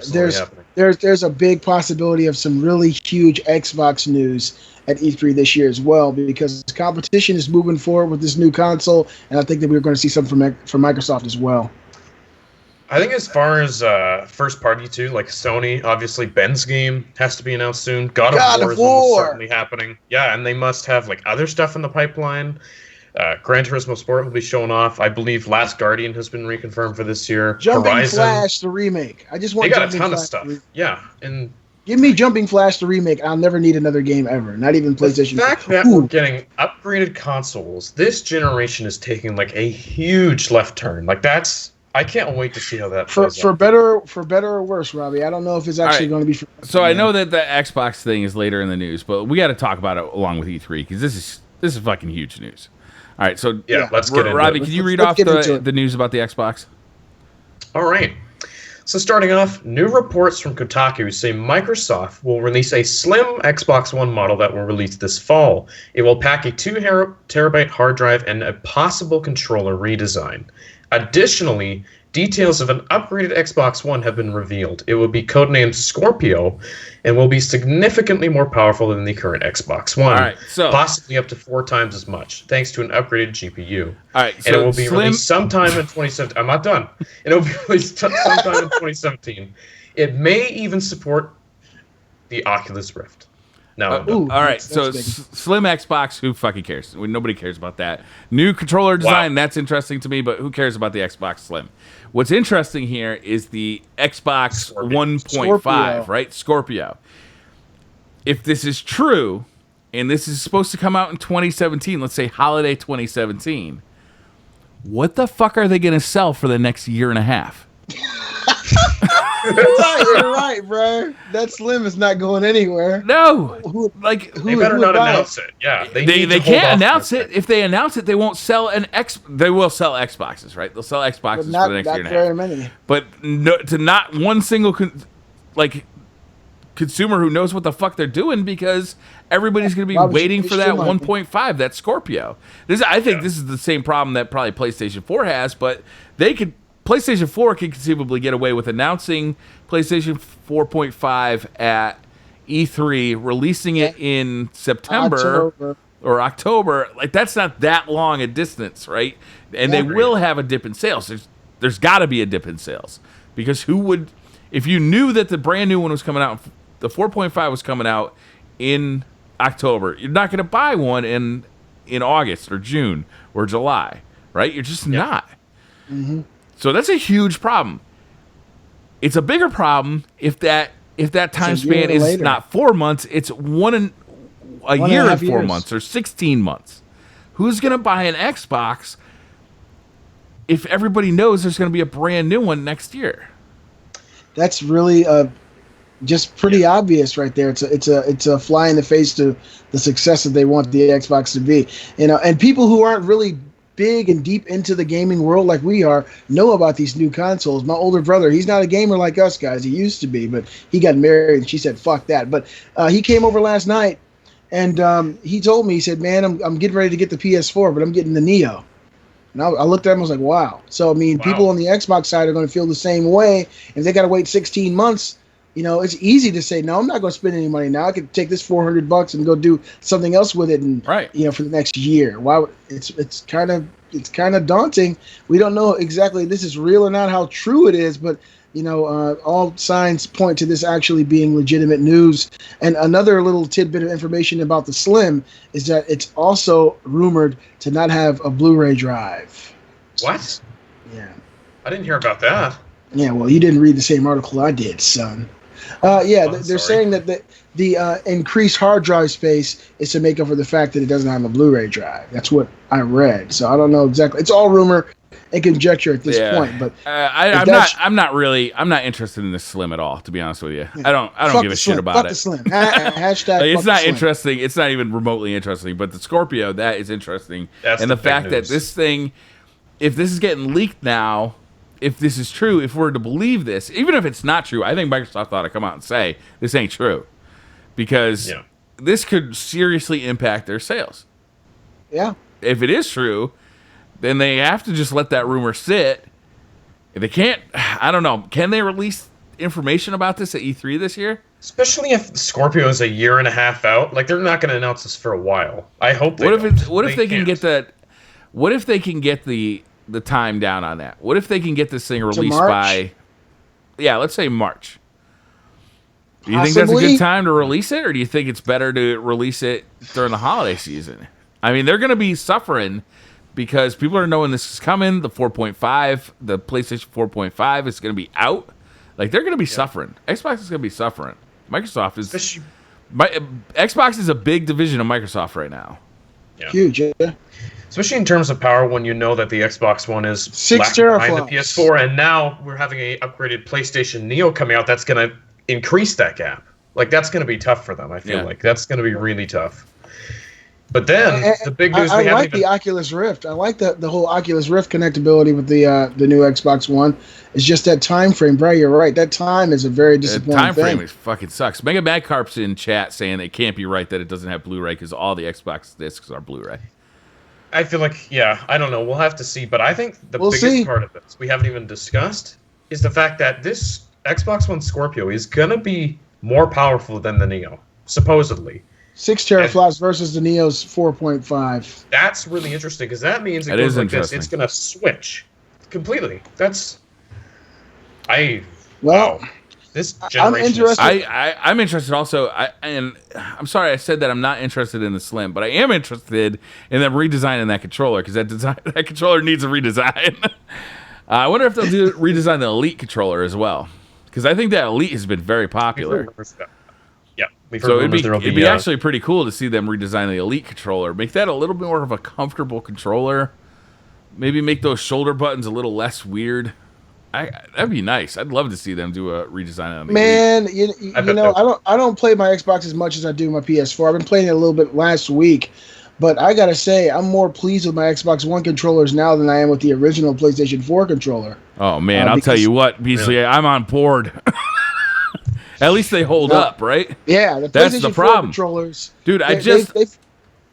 there's a big possibility of some really huge Xbox news at E3 this year as well, because competition is moving forward with this new console, and I think that we're going to see something from Microsoft as well. I think as far as first party too, like Sony, obviously Ben's game has to be announced soon. God of War is almost certainly happening. Yeah, and they must have like other stuff in the pipeline. Gran Turismo Sport will be shown off. I believe Last Guardian has been reconfirmed for this year. Jumping Horizon, Flash, the remake. I just want. They got Jumping a ton Flash of stuff. Yeah, and give me Jumping Flash, the remake. I'll never need another game ever. Not even PlayStation. The fact that we're getting upgraded consoles, this generation is taking like a huge left turn. Like I can't wait to see how that plays for better or worse, Robbie. I don't know if it's actually going to be. So I know that the Xbox thing is later in the news, but we got to talk about it along with E3 because this is fucking huge news. All right, so let's get into it. Robbie, can you read off the news about the Xbox? All right. So starting off, new reports from Kotaku say Microsoft will release a slim Xbox One model that will release this fall. It will pack a 2 terabyte hard drive and a possible controller redesign. Additionally, details of an upgraded Xbox One have been revealed. It will be codenamed Scorpio and will be significantly more powerful than the current Xbox One. All right, so possibly up to 4 times as much, thanks to an upgraded GPU. All right, so and it will be released sometime in 2017. I'm not done. And it will be released sometime in 2017. It may even support the Oculus Rift. No. All right, so slim Xbox, who fucking cares? Nobody cares about that. New controller design, that's interesting to me, but who cares about the Xbox Slim? What's interesting here is the Xbox 1.5, right? Scorpio. If this is true, and this is supposed to come out in 2017, let's say holiday 2017, what the fuck are they going to sell for the next year and a half? You're right, bro. That Slim is not going anywhere. No, they better not announce it. Yeah, they can't announce it. If they announce it, they won't sell They will sell Xboxes, right? They'll sell Xboxes for the next year and a half. Not very many. But to not one single consumer who knows what the fuck they're doing, because everybody's going to be waiting for that 1.5, that Scorpio. I think this is the same problem that probably PlayStation 4 has, but PlayStation 4 can conceivably get away with announcing PlayStation 4.5 at E3, releasing it in September or October. Like, that's not that long a distance, right? And they will have a dip in sales. There's got to be a dip in sales, because who would, if you knew that the brand new one was coming out, the 4.5 was coming out in October, you're not going to buy one in August or June or July, right? You're just not. Mm-hmm. So that's a huge problem. It's a bigger problem if that time span is not 4 months, it's a year and 4 months or 16 months. Who's going to buy an Xbox if everybody knows there's going to be a brand new one next year? That's really just pretty obvious right there. It's a fly in the face to the success that they want the Xbox to be. And people who aren't really big and deep into the gaming world like we are know about these new consoles. My older brother, he's not a gamer like us guys. He used to be, but he got married and she said, fuck that. But he came over last night and he told me, he said, man, I'm getting ready to get the PS4, but I'm getting the Neo. And I looked at him and was like, wow. So, I mean, people on the Xbox side are going to feel the same way. If they got to wait 16 months, it's easy to say, no, I'm not going to spend any money now. I could take this $400 and go do something else with it, and for the next year. Why? It's kind of daunting. We don't know exactly if this is real or not, how true it is, but all signs point to this actually being legitimate news. And another little tidbit of information about the Slim is that it's also rumored to not have a Blu-ray drive. What? Yeah. I didn't hear about that. Yeah, well, you didn't read the same article I did, son. They're saying that the increased hard drive space is to make up for the fact that it doesn't have a Blu-ray drive. That's what I read. So I don't know exactly. It's all rumor. and conjecture at this point. But I'm not interested in this Slim at all. To be honest with you, I don't give a shit about fuck it. The Slim. Hashtag. Like, it's not Slim. interesting. It's not even remotely interesting. But the Scorpio, that is interesting. That's the fact that this thing, if this is getting leaked now, if this is true, if we're to believe this, even if it's not true, I think Microsoft ought to come out and say this ain't true, because this could seriously impact their sales. Yeah. If it is true, then they have to just let that rumor sit. If they can't, I don't know. Can they release information about this at E3 this year? Especially if Scorpio is a year and a half out, like they're not going to announce this for a while. I hope they What if they can get that? What if they can get the time down on that? What if they can get this thing released by, let's say March? Do you think that's a good time to release it, or do you think it's better to release it during the holiday season? I mean, they're going to be suffering because people are knowing this is coming. The 4.5, the PlayStation 4.5 is going to be out. Like, they're going to be suffering. Xbox is going to be suffering. Microsoft is... Xbox is a big division of Microsoft right now. Yeah. Huge, yeah. Especially in terms of power, when you know that the Xbox One is 6 behind teraflops. the PS4, and now we're having a upgraded PlayStation Neo coming out, that's going to increase that gap. Like, that's going to be tough for them, I feel like. That's going to be really tough. But then, the big news I like the Oculus Rift. I like the whole Oculus Rift connectability with the new Xbox One. It's just that time frame, Brian. You're right. That time is a very disappointing time frame thing. Fucking sucks. Mega Madcarp's in chat saying it can't be right that it doesn't have Blu-ray because all the Xbox discs are Blu-ray. I feel like, I don't know. We'll have to see. But I think the biggest part of this we haven't even discussed is the fact that this Xbox One Scorpio is going to be more powerful than the Neo, supposedly. 6 teraflops versus the Neo's 4.5. That's really interesting because that means it goes like this. It's going to switch completely. This generation. I'm interested. I'm interested also. And I'm sorry I said that I'm not interested in the Slim, but I am interested in them redesigning that controller because that controller needs a redesign. I wonder if they'll redesign the Elite controller as well, because I think that Elite has been very popular. So it'd be actually pretty cool to see them redesign the Elite controller, make that a little bit more of a comfortable controller. Maybe make those shoulder buttons a little less weird. That'd be nice. I'd love to see them do a redesign on the Elite. You know, I don't play my Xbox as much as I do my PS4. I've been playing it a little bit last week, but I gotta say I'm more pleased with my Xbox One controllers now than I am with the original PlayStation 4 controller. Oh man, I'll tell you what, Beasley, really? I'm on board. At least they hold up, right? Yeah, that's the problem. Controllers, dude.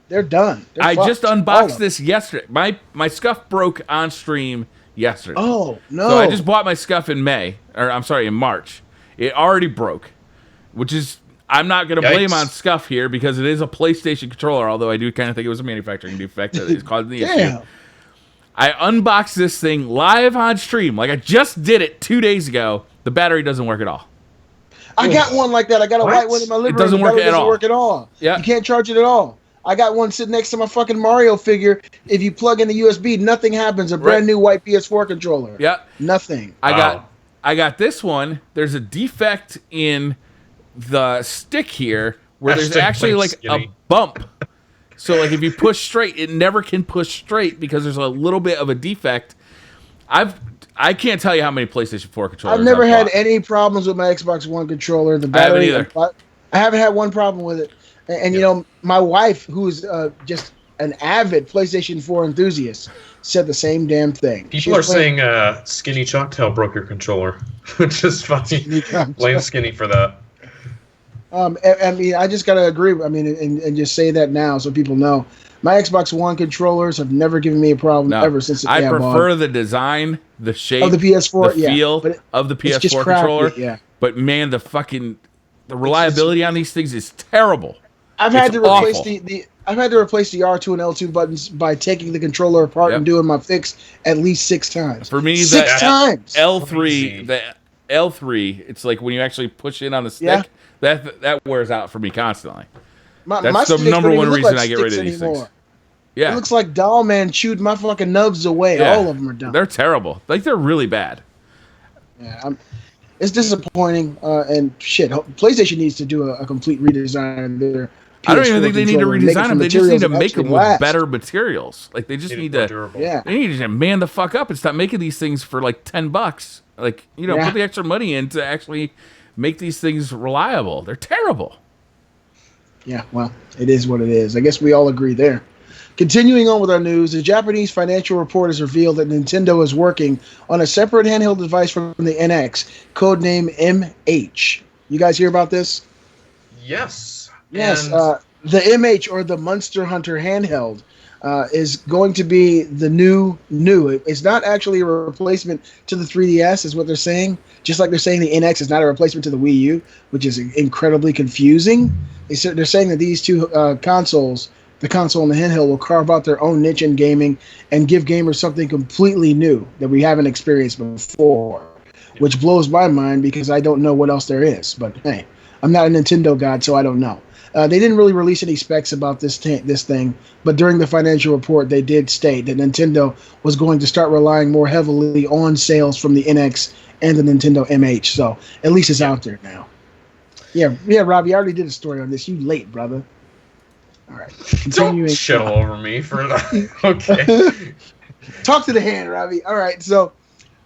They're done. I just unboxed this yesterday. My Scuff broke on stream yesterday. Oh no! So I just bought my Scuff in March. It already broke, which is I'm not going to blame on Scuff here because it is a PlayStation controller. Although I do kind of think it was a manufacturing defect that is causing the issue. I unboxed this thing live on stream. Like I just did it 2 days ago. The battery doesn't work at all. I got one like that. I got a white one in my living room. It doesn't work at all. Yeah. You can't charge it at all. I got one sitting next to my fucking Mario figure. If you plug in the USB, nothing happens. A brand new white PS4 controller. Yeah. Nothing. I got this one. There's a defect in the stick here where there's actually like a bump. So like if you push straight, it never can push straight because there's a little bit of a defect. I can't tell you how many PlayStation 4 controllers I've never had any problems with my Xbox One controller. The battery, I haven't had one problem with it. And you know, my wife, who's just an avid PlayStation 4 enthusiast, said the same damn thing. People are saying Skinny Choctaw broke your controller, which is funny. Blame Skinny for that. I mean, I just gotta agree. I mean, and just say that now so people know. My Xbox One controllers have never given me a problem ever since. I prefer the design, the shape of the PS4, the feel of the PS4 controller. Yeah. But man, the reliability on these things is terrible. I've had to replace the R2 and L2 buttons by taking the controller apart and doing my fix at least 6 times. For me, six times. L3, it's like when you actually push in on the stick, that wears out for me constantly. That's the number one reason I get rid of these things. Yeah. It looks like Doll Man chewed my fucking nubs away. Yeah. All of them are done. They're terrible. Like, they're really bad. Yeah, it's disappointing. And shit, PlayStation needs to do a complete redesign of their I don't even think they need to redesign them. They just need to make them with last. better materials. Like they just need to, yeah. They need to man the fuck up and stop making these things for like $10. Like put the extra money in to actually make these things reliable. They're terrible. Yeah, well, it is what it is. I guess we all agree there. Continuing on with our news, the Japanese financial report has revealed that Nintendo is working on a separate handheld device from the NX, codenamed MH. You guys hear about this? Yes. Yes. The MH, or the Monster Hunter handheld, is going to be the new. It's not actually a replacement to the 3DS, is what they're saying. Just like they're saying the NX is not a replacement to the Wii U, which is incredibly confusing. They're saying that these two consoles, the console and the handheld, will carve out their own niche in gaming and give gamers something completely new that we haven't experienced before, which blows my mind because I don't know what else there is. But hey, I'm not a Nintendo god, so I don't know. They didn't really release any specs about this thing, but during the financial report, they did state that Nintendo was going to start relying more heavily on sales from the NX and the Nintendo MH. So at least it's out there now. Yeah, Robbie, I already did a story on this. You late, brother. All right. Continuing. Don't shit all over me for that. Okay. Talk to the hand, Robbie. All right. So,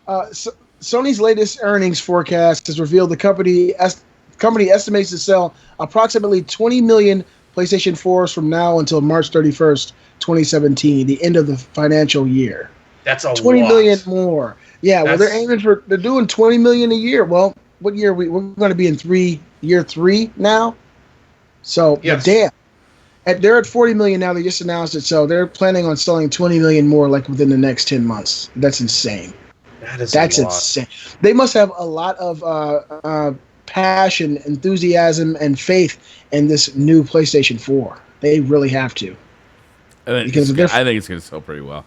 Sony's latest earnings forecast has revealed the company estimates to sell approximately 20 million PlayStation 4s from now until March 31st, 2017, the end of the financial year. That's a 20 lot. million more. Yeah, well, they're doing 20 million a year. Well, what year we're going to be in year 3 now? So, yes. Damn. They're at 40 million now. They just announced it, so they're planning on selling 20 million more like within the next 10 months. That's insane. That's insane. They must have a lot of passion, enthusiasm, and faith in this new PlayStation 4. They really have to. I think it's going to sell pretty well.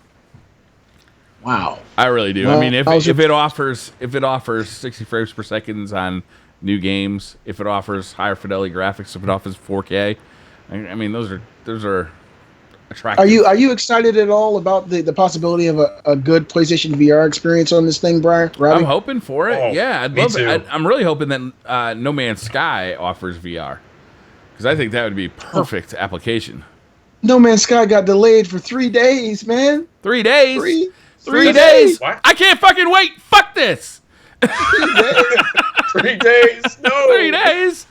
Wow. I really do. Well, I mean, if it offers 60 frames per second on new games, if it offers higher fidelity graphics, if it offers 4K, I mean, those are attractive. Are you excited at all about the possibility of a good PlayStation VR experience on this thing, Brian? Robbie? I'm hoping for it. Oh, yeah, I'd love it. I'm really hoping that No Man's Sky offers VR, because I think that would be perfect application. No Man's Sky got delayed for 3 days, man. 3 days. 3 days. What? I can't fucking wait. Fuck this. 3 days. 3 days. No. 3 days.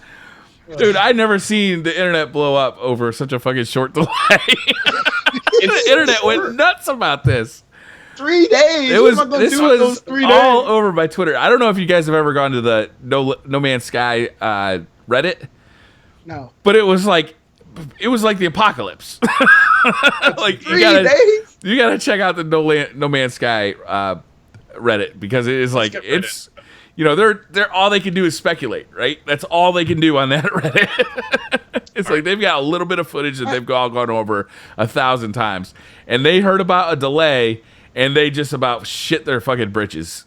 Dude, I've never seen the internet blow up over such a fucking short delay. The internet went nuts about this. 3 days. This was all over my Twitter. I don't know if you guys have ever gone to the No Man's Sky Reddit. No. But it was like the apocalypse. Like 3 days. You gotta check out the No Man's Sky Reddit, because it is like it's. They're all they can do is speculate, right? That's all they can do on that Reddit. It's like they've got a little bit of footage that they've all gone over 1,000 times, and they heard about a delay, and they just about shit their fucking britches.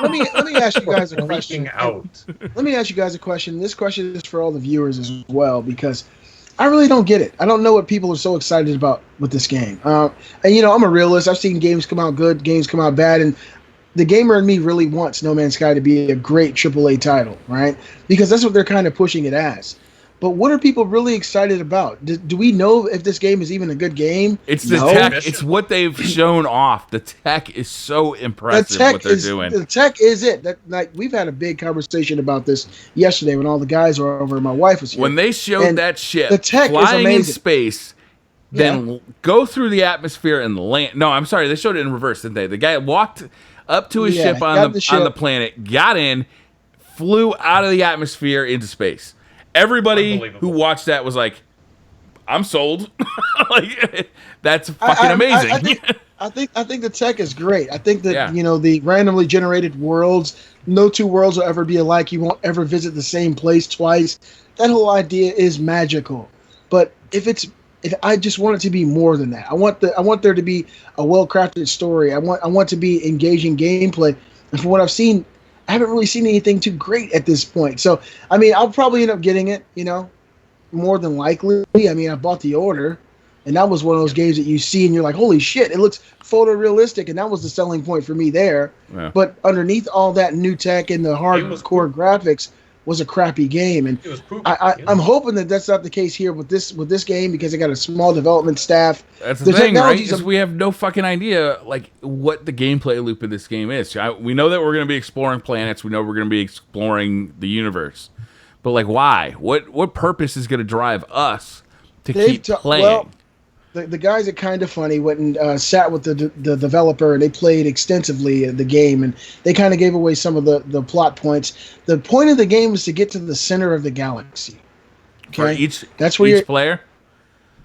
Let me ask you guys a question. Out. Let me ask you guys a question. This question is for all the viewers as well, because I really don't get it. I don't know what people are so excited about with this game. And I'm a realist. I've seen games come out good, games come out bad, and the gamer in me really wants No Man's Sky to be a great AAA title, right? Because that's what they're kind of pushing it as. But what are people really excited about? Do we know if this game is even a good game? It's the tech. It's what they've shown off. The tech is so impressive. What they're doing. The tech is it. We've had a big conversation about this yesterday when all the guys were over and my wife was here. When they showed that ship the tech flying is in space, then go through the atmosphere and land. No, I'm sorry. They showed it in reverse, didn't they? The guy walked up to his ship on the planet, got in, flew out of the atmosphere into space. Everybody who watched that was like, "I'm sold." Like, that's fucking amazing. I think the tech is great. I think that the randomly generated worlds, no two worlds will ever be alike. You won't ever visit the same place twice. That whole idea is magical. But if I just want it to be more than that. I want there to be a well-crafted story. I want to be engaging gameplay. And from what I've seen, I haven't really seen anything too great at this point. So, I mean, I'll probably end up getting it, more than likely. I mean, I bought the order, and that was one of those games that you see and you're like, holy shit, it looks photorealistic, and that was the selling point for me there. Yeah. But underneath all that new tech and the hardcore graphics, was a crappy game, and It was poopy, I'm hoping that that's not the case here with this game because they got a small development staff. That's the thing, right? Is we have no fucking idea like what the gameplay loop of this game is. We know that we're going to be exploring planets. We know we're going to be exploring the universe, but like, why? What purpose is going to drive us to keep playing? Well, the guys at Kinda Funny went and sat with the developer, and they played extensively the game, and they kind of gave away some of the plot points. The point of the game is to get to the center of the galaxy. Okay, that's where each player.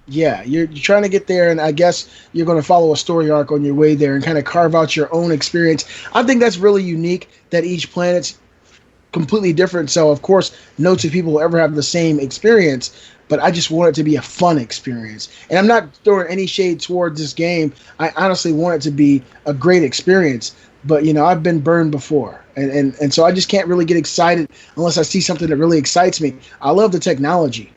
Yeah, you're trying to get there, and I guess you're going to follow a story arc on your way there and kind of carve out your own experience. I think that's really unique that each planet's completely different. So, of course, no two people will ever have the same experience. But I just want it to be a fun experience. And I'm not throwing any shade towards this game. I honestly want it to be a great experience. But, I've been burned before. And so I just can't really get excited unless I see something that really excites me. I love the technology,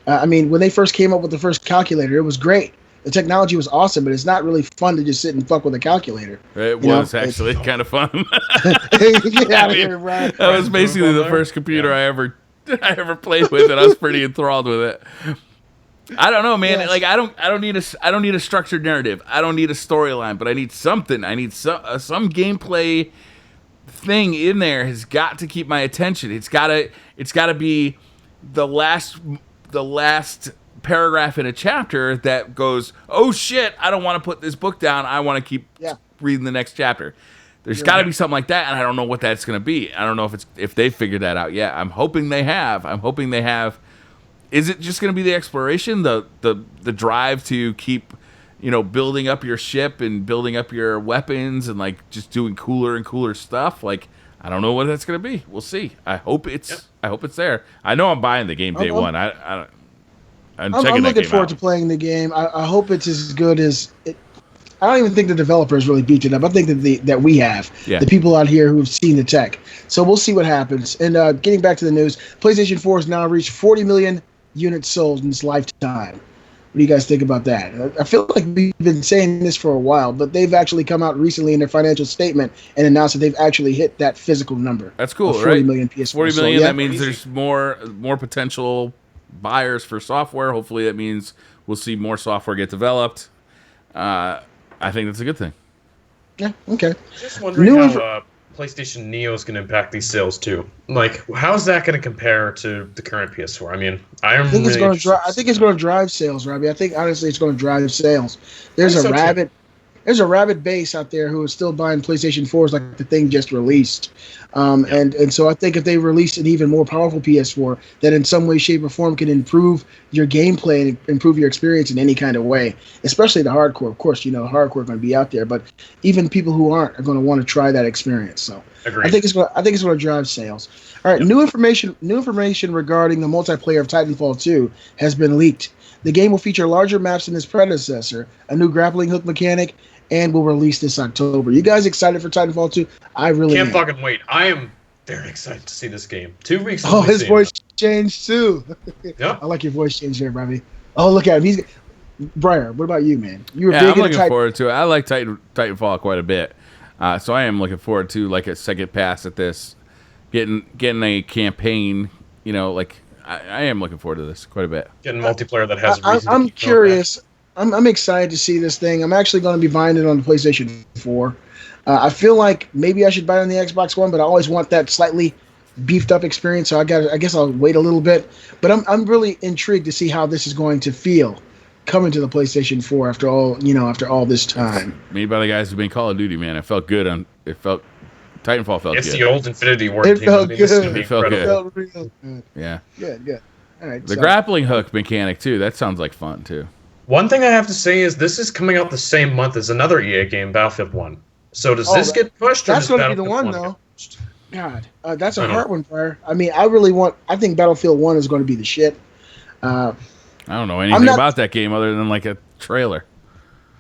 I mean, when they first came up with the first calculator, it was great. The technology was awesome, but it's not really fun to just sit and fuck with a calculator. It was actually kind of fun. Get out of here, Brian. That was basically the first computer I ever played with, and I was pretty enthralled with it. I don't know, man. Yes. Like I don't need a structured narrative. I don't need a storyline, but I need something. I need some gameplay thing in there. Has got to keep my attention. It's gotta be the last paragraph in a chapter that goes, oh shit, I don't want to put this book down. I want to keep reading the next chapter. There's got to be something like that, and I don't know what that's going to be. I don't know if they've figured that out yet. I'm hoping they have. Is it just going to be the exploration, the drive to keep, building up your ship and building up your weapons and like just doing cooler and cooler stuff? Like, I don't know what that's going to be. We'll see. I hope it's there. I know I'm buying the game day one. I'm looking forward to playing the game. I hope it's as good as it. I don't even think the developers really beat it up. I think that we have the people out here who have seen the tech. So we'll see what happens. And getting back to the news, PlayStation 4 has now reached 40 million units sold in its lifetime. What do you guys think about that? I feel like we've been saying this for a while, but they've actually come out recently in their financial statement and announced that they've actually hit that physical number. That's cool, 40 right? Million PS4. 40 million. That means there's more potential buyers for software. Hopefully, that means we'll see more software get developed. I think that's a good thing. Yeah, okay. Just wondering how PlayStation Neo is going to impact these sales too. Like, how's that going to compare to the current PS4? I mean, I think it's going to drive sales, Robbie. I think honestly, it's going to drive sales. There's a rabid base out there who is still buying PlayStation 4s like the thing just released. And so I think if they release an even more powerful PS4 that in some way, shape, or form can improve your gameplay and improve your experience in any kind of way, especially the hardcore. Of course, hardcore going to be out there, but even people who aren't are going to want to try that experience. So agreed. I think it's going to drive sales. All right, new information regarding the multiplayer of Titanfall 2 has been leaked. The game will feature larger maps than its predecessor, a new grappling hook mechanic, and will release this October. You guys excited for Titanfall 2? I really can't fucking wait. I am very excited to see this game. 2 weeks. Oh, his voice changed too. Yep. I like your voice change there, Robbie. Oh, look at him. Briar, what about you, man? You were big I'm looking forward to it. I like Titanfall quite a bit. So I am looking forward to like a second pass at this. Getting a campaign, I am looking forward to this quite a bit. Getting multiplayer that has reason I'm curious. I'm excited to see this thing. I'm actually going to be buying it on the PlayStation 4. I feel like maybe I should buy it on the Xbox One, but I always want that slightly beefed up experience. So I guess I'll wait a little bit. But I'm really intrigued to see how this is going to feel coming to the PlayStation 4 after all this time. Made by the guys who've been Call of Duty, man. It felt good. Titanfall felt good. It's the old Infinity Ward. It felt good. It felt good. It felt real good. Yeah. Good. All right. The grappling hook mechanic too. That sounds like fun too. One thing I have to say is this is coming out the same month as another EA game, Battlefield 1. So does this get pushed? That's going to be the one, though. God, that's a hard one, Briar. I mean, I think Battlefield 1 is going to be the shit. I don't know anything about that game other than like a trailer.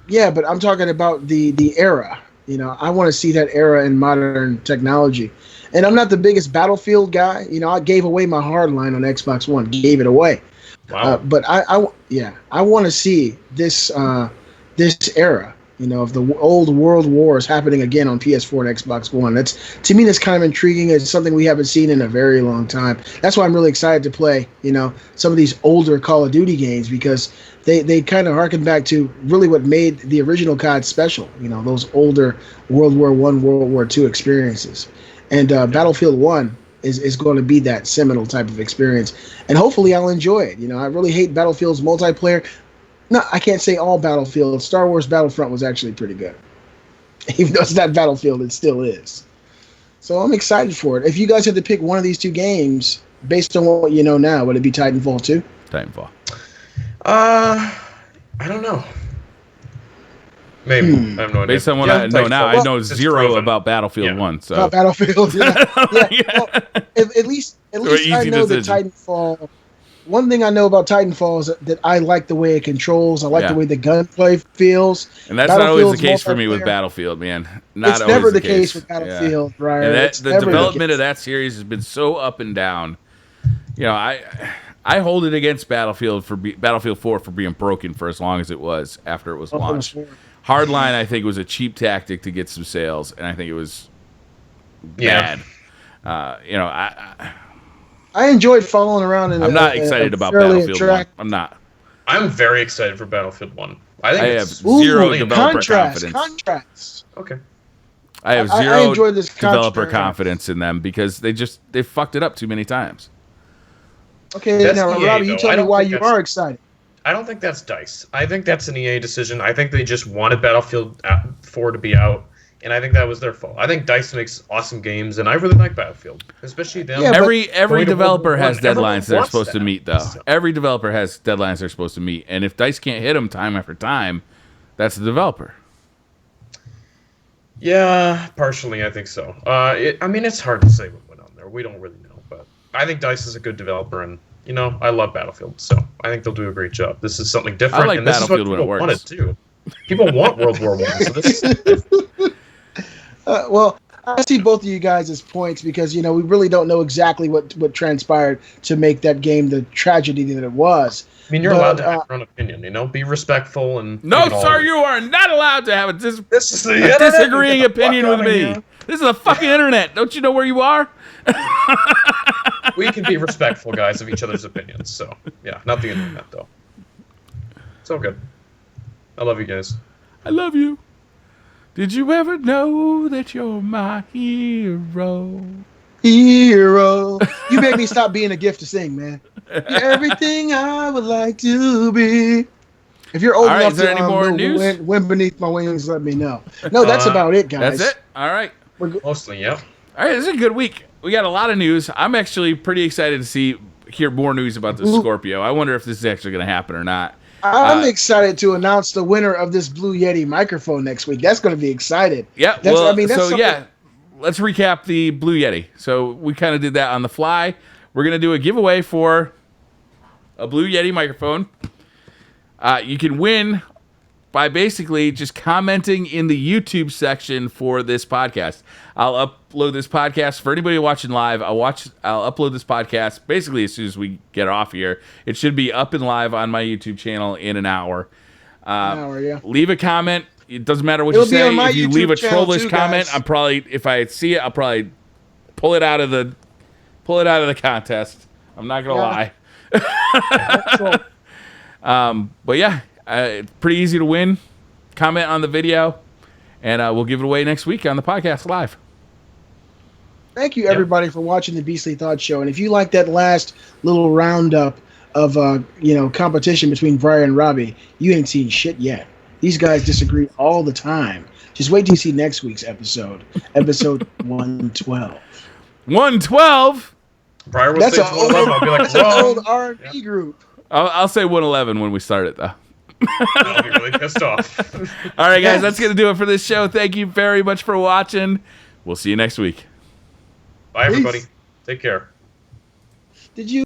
Yeah, but I'm talking about the era. I want to see that era in modern technology. And I'm not the biggest Battlefield guy. I gave away my hardline on Xbox One. Gave it away. Wow. But I want to see this era. of the old world wars happening again on PS4 and Xbox One. To me, that's kind of intriguing. It's something we haven't seen in a very long time. That's why I'm really excited to play, some of these older Call of Duty games, because they kind of harken back to really what made the original COD special, those older World War I, World War II experiences. And Battlefield 1 is going to be that seminal type of experience. And hopefully I'll enjoy it. I really hate Battlefield's multiplayer. No, I can't say all Battlefield. Star Wars Battlefront was actually pretty good. Even though it's not Battlefield, it still is. So I'm excited for it. If you guys had to pick one of these two games, based on what you know now, would it be Titanfall 2? Titanfall. I don't know. Maybe. I have no idea. Based on what I know now, I know zero about Battlefield 1. So. About Battlefield, yeah. Well, at least I know that Titanfall... One thing I know about Titanfall is that I like the way it controls. I like the way the gunplay feels. And that's not always the case for me with Battlefield, man. It's never the case with Battlefield, Briar. And the development of that series has been so up and down. I hold it against Battlefield 4 for being broken for as long as it was after it was launched. Hardline, I think, was a cheap tactic to get some sales, and I think it was bad. I enjoyed following around. I'm not excited about Battlefield 1. I'm not. I'm very excited for Battlefield 1. I have zero developer confidence. Contracts. Okay. I have zero developer confidence in them because they fucked it up too many times. Okay, now Robbie, you tell me why you are excited. I don't think that's DICE. I think that's an EA decision. I think they just wanted Battlefield 4 to be out. And I think that was their fault. I think DICE makes awesome games, and I really like Battlefield, especially them. Yeah, every developer has deadlines they're supposed to meet, though. Every developer has deadlines they're supposed to meet, and if DICE can't hit them time after time, that's the developer. Yeah, partially, I think so. It's hard to say what went on there. We don't really know, but I think DICE is a good developer, and I love Battlefield, so I think they'll do a great job. This is something different. I like Battlefield when it works. Wanted too. People want World War I, so this is different. Well, I see both of you guys' points because, we really don't know exactly what transpired to make that game the tragedy that it was. You're allowed to have your own opinion, be respectful and... No, sir, you are not allowed to have a disagreeing opinion with me. This is the fucking internet. Don't you know where you are? We can be respectful, guys, of each other's opinions. So, yeah, not the internet, though. It's all good. I love you guys. I love you. Did you ever know that you're my hero? Hero. You made me stop being a gift to sing, man. You're everything I would like to be. If you're old enough to any more news? Wind beneath my wings, let me know. No, that's about it, guys. That's it? All right. Mostly, yeah. All right, this is a good week. We got a lot of news. I'm actually pretty excited to hear more news about the Scorpio. I wonder if this is actually going to happen or not. I'm excited to announce the winner of this Blue Yeti microphone next week. That's going to be exciting. Yeah, let's recap the Blue Yeti. So we kind of did that on the fly. We're going to do a giveaway for a Blue Yeti microphone. You can win by basically just commenting in the YouTube section for this podcast. I'll upload this podcast for anybody watching live. I'll upload this podcast basically as soon as we get off here. It should be up and live on my YouTube channel in an hour. Leave a comment. It doesn't matter what you say. If you leave a trollish comment, if I see it, I'll probably pull it out of the contest. I'm not gonna lie. But yeah, it's pretty easy to win. Comment on the video, and we'll give it away next week on the podcast live. Thank you, everybody, for watching the Beastly Thoughts Show. And if you like that last little roundup of competition between Briar and Robbie, you ain't seen shit yet. These guys disagree all the time. Just wait till you see next week's episode 112. 112. Briar will say 111. I'll be like, that's an old R&B group. I'll say 111 when we start it, though. I'll be really pissed off. All right, guys, that's going to do it for this show. Thank you very much for watching. We'll see you next week. Bye, everybody. Take care. Did you